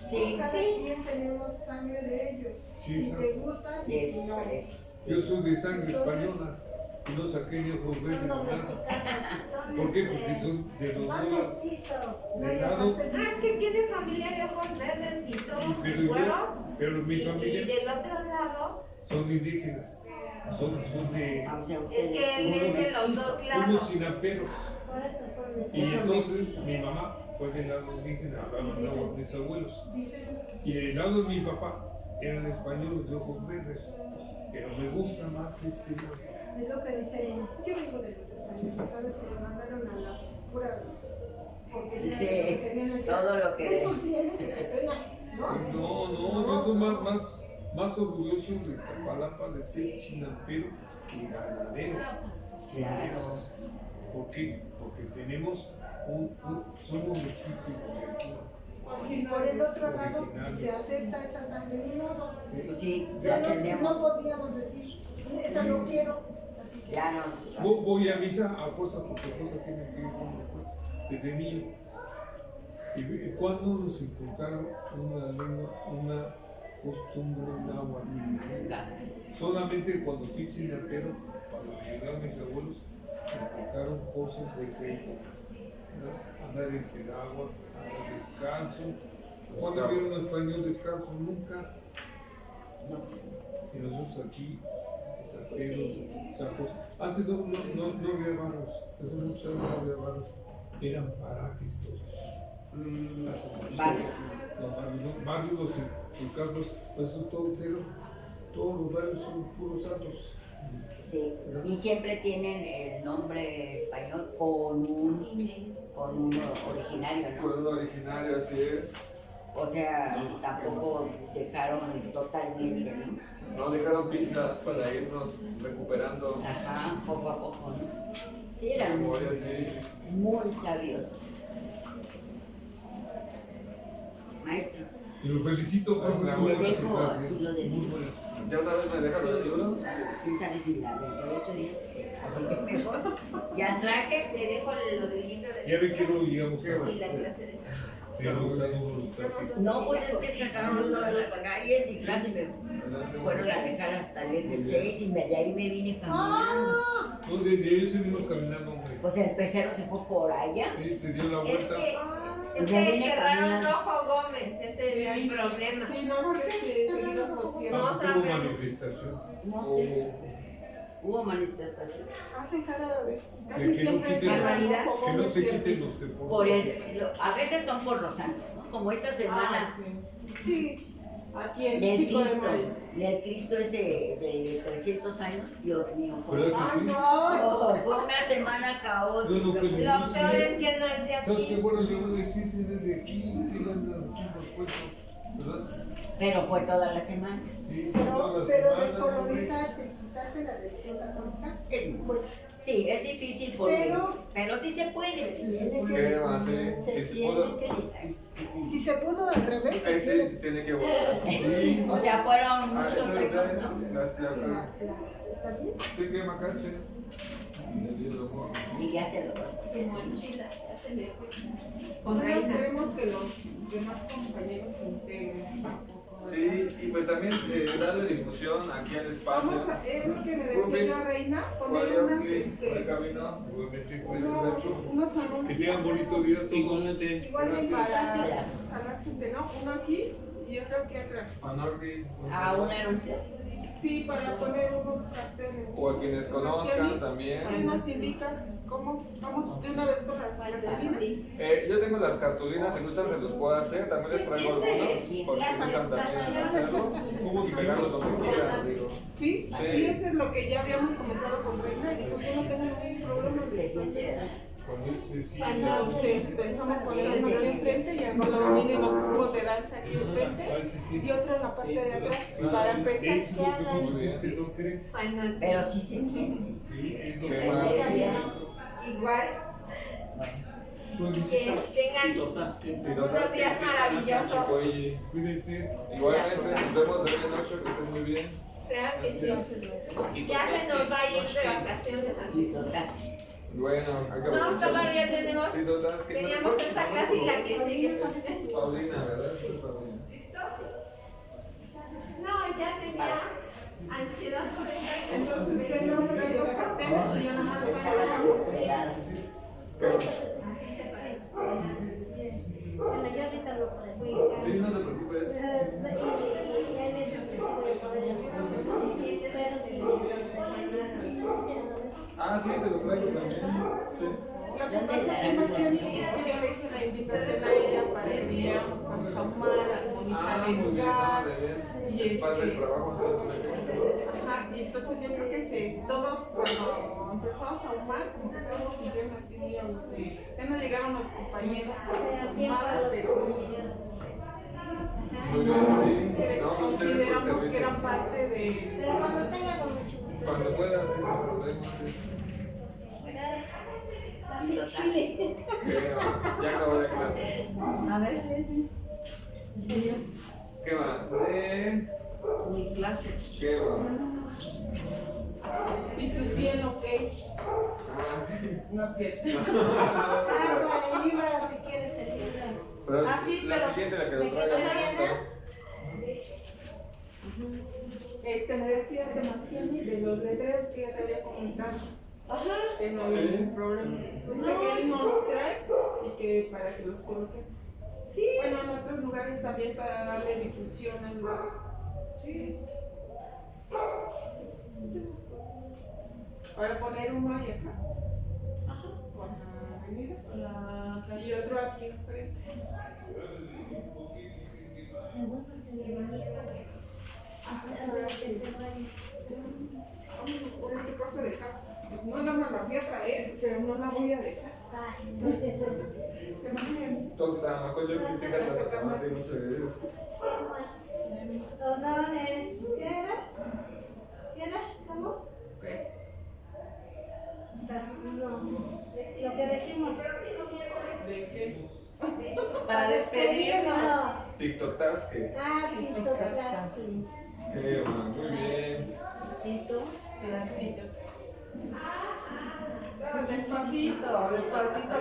Sí, Cada quien tenemos sangre de ellos. Sí, si te gusta y si no. Yo soy de sangre española y no saqué ni ojos verdes Son ni nada. domesticados. ¿Por qué? Porque son de los Son dos mestizos. de lado. Es que tiene familia de ojos verdes y todos Pero sus yo, huevos. pero mi Y familia del otro lado, son indígenas. Son de O sea, es ustedes que él es de los dos unos lados. chinaperos. Por eso son Y mestizos. entonces mi mamá fue del lado indígena, hablaban náhuatl mis abuelos. Y del lado de mi papá eran españoles de ojos verdes. Pero me gusta más este lado. Es lo que dicen. Yo vengo de los españoles, ¿sabes? Que me mandaron a la pura. Porque ya Sí, tenían allá. todo lo que- Esos bienes y qué pena, ¿no? No, yo estoy más orgulloso de Iztapalapa de ser chinampero que ganadero. Claro. ¿Por qué? Porque tenemos somos legítimos de aquí. Y por el otro lado Originales. se acepta esa sangre, ni modo. Pues sí, Ya ya no tenemos. podíamos decir, esa no quiero. Así que Ya nos. Voy a misa a fuerza porque fuerza tiene que ir con la fuerza. Desde niño. Y cuando nos inculcaron una lengua, una costumbre náhuatl. Solamente cuando fui chinapero, cuando me ayudaron mis abuelos, me inculcaron cosas de fe. ¿No? Andar entre el agua, andar descalzo. ¿Cuándo vieron un español descalzo? Nunca. Y nosotros aquí, zaperos, sacos. Antes no había barros, hace muchos años no había barros. Eran parajes todos. Hace muchos Barrio. Los barrios, los inculcados, pues eso todo entero. Todos los barrios son puros santos. Sí, y siempre tienen el nombre español con un originario, ¿no? Con un originario, así es. O sea, tampoco dejaron totalmente, ¿no? No dejaron pistas para irnos recuperando. Ajá, poco a poco, ¿no? Sí, eran Memoria, sí. muy sabios. Maestro, Y lo felicito por Le muy buenas dejo clases. aquí lo de Muy mí. buenas clases. ¿Ya una vez me dejas el libro? quién sabe si la 28 días, así que mejor. Ya traje. te dejo lo del libro Ya de ve que no llegamos y la clase de No, pues es que sacaron todas las calles y casi me fueron a dejar hasta el eje 6 y de ahí me vine caminando. No, desde ahí seguimos caminando, hombre. Pues el pecero se fue por allá. Sí, se dio la Es vuelta. que Me vine cerraron caminando. Rojo Gómez, ese es el problema. Sí, no, porque seguido por cierto. No Tampoco hubo sabemos. manifestación. No sé. Hubo manifestación. hacen cada vez. De que no quiten, barbaridad. que no se quiten los deportes. Por eso, a veces son por los santos, ¿no? Como esta semana Sí. Aquí en del 5 de Cristo, mayo. del Cristo ese de 300 años, Dios mío. ¿Verdad que sí? Oh, fue una semana Yo caótica. lo que les Lo peor decía, es que no es de ¿sabes qué aquí. bueno? Yo voy a decir si desde aquí que andan haciendo el puesto, ¿verdad? Pero fue toda la semana. Sí, Pero todas las semanas, descolonizarse y quitarse la religión católica, Es- pues Sí, es difícil porque, pero sí se puede. tiene ¿Qué va a que. hacer? Se Si se pudo. tiene que. Si se pudo al revés, se Ese tiene sí tiene que volver. Sí, o sea, fueron Ah, muchos eso es años, ¿no? ¿Está bien? Sí, que macarse. El libro, Y ya se lo Mi mochila, ya se me fue. Con raíz que los demás compañeros se integren un poco, ¿verdad? Sí, y pues también darle difusión aquí al espacio. Vamos a, es lo que me Rubén, decía la Reina, ¿cuál poner unas, por el camino? Igualmente, pues, unos que anuncios. tengan bonito día a todos. Igualmente. Igualmente Gracias. a la gente, ¿no? Uno aquí y otro aquí atrás. A Nordi. A un anuncio. Sí, para poner unos carteles. O a quienes conozcan también. Sí, nos indica cómo vamos de una vez por las cartulinas. Yo tengo las cartulinas, si gustan se los puedo hacer. También les traigo algunos, por si gustan también hacerlos. Y pegarlos donde quieran, digo. Sí, Sí. y eso es lo que ya habíamos comentado con Reina y dijo, yo no tengo ningún problema de eso. Con ese sí. Entonces pensamos poner uno aquí enfrente y luego vienen los grupos de danza aquí enfrente Ah, sí, sí. y otro en la parte de atrás Claro. para empezar. Eso es lo que mucha gente no cree. Cuando Pero sí se siente. Sí, es lo Qué que mal. igual pues, que tengan unos días maravillosos. Oye, cuídense. igualmente nos vemos de bien 8, que estén muy bien. Claro que sí. Ya se nos va a ir de vacaciones así. Bueno, hay que No, aprovechar. todavía tenemos, Sí, total, que me teníamos recuerdo, esta no clase y me la acuerdo. que sigue. Paulina, ¿verdad? Sí, Paulina. No, ya tenía ansiedad por el Entonces usted no trae los carteles y yo nada más los colocamos. Bueno, yo ahorita lo traigo. Sí, no te preocupes. Y hay veces que sí voy a poder ir, pero sí Ah, sí, te lo traigo también. Sí. Lo que pasa es que más bien es que yo le hice la invitación a ella para que viéramos a Saumar, a armonizar Ah, el muy bien, lugar. no, de Y bien. Parte del trabajo, sí, Ajá, y entonces yo creo que todos cuando empezó a Saumar, como que todos se sintieron así muy a gusto. Ya no llegaron los compañeros a Saumar, pero muy bien, sí. que No, muchas gracias por el consideramos que servicio. eran parte de... Pero cuando tenga con mucho gusto. Cuando puedas, sí, sin problema, sí. Gracias. Dale chile. Ya acabó la clase. A ver, ¿Qué va? mi clase. ¿Qué va? Y su cielo, ok. Ah, No es cierto. Ah, para el libro, si quieres el libro. pero Ah, sí, la pero- siguiente, la que ¿de lo qué traigo. te Me decía Sebastián de los letreros que ya te había comentado. Ajá. Que no había Sí. ningún problema. Dice que él no los trae y que para que los coloquen. Sí. Bueno, en otros lugares también para darle difusión al lugar. Sí. Para poner uno ahí acá, Ajá. con la avenida, La calle. y otro aquí enfrente. Me voy porque mi amiga a ver que se vaya. Por esta cosa dejar. No nada más la voy a traer, pero no la voy a dejar. Ay, Te mando Toca, me acuerdo yo que sí la sacamate muchas veces. no, es, ¿qué era? ¿Qué era? ¿Cómo? ¿qué? No, lo que decimos. ¿De qué? Para despedirnos. No. TikTok Task. ¿Qué Ah, TikTok casting. va? Muy bien. Tito, pedacito. Despacito, despacito.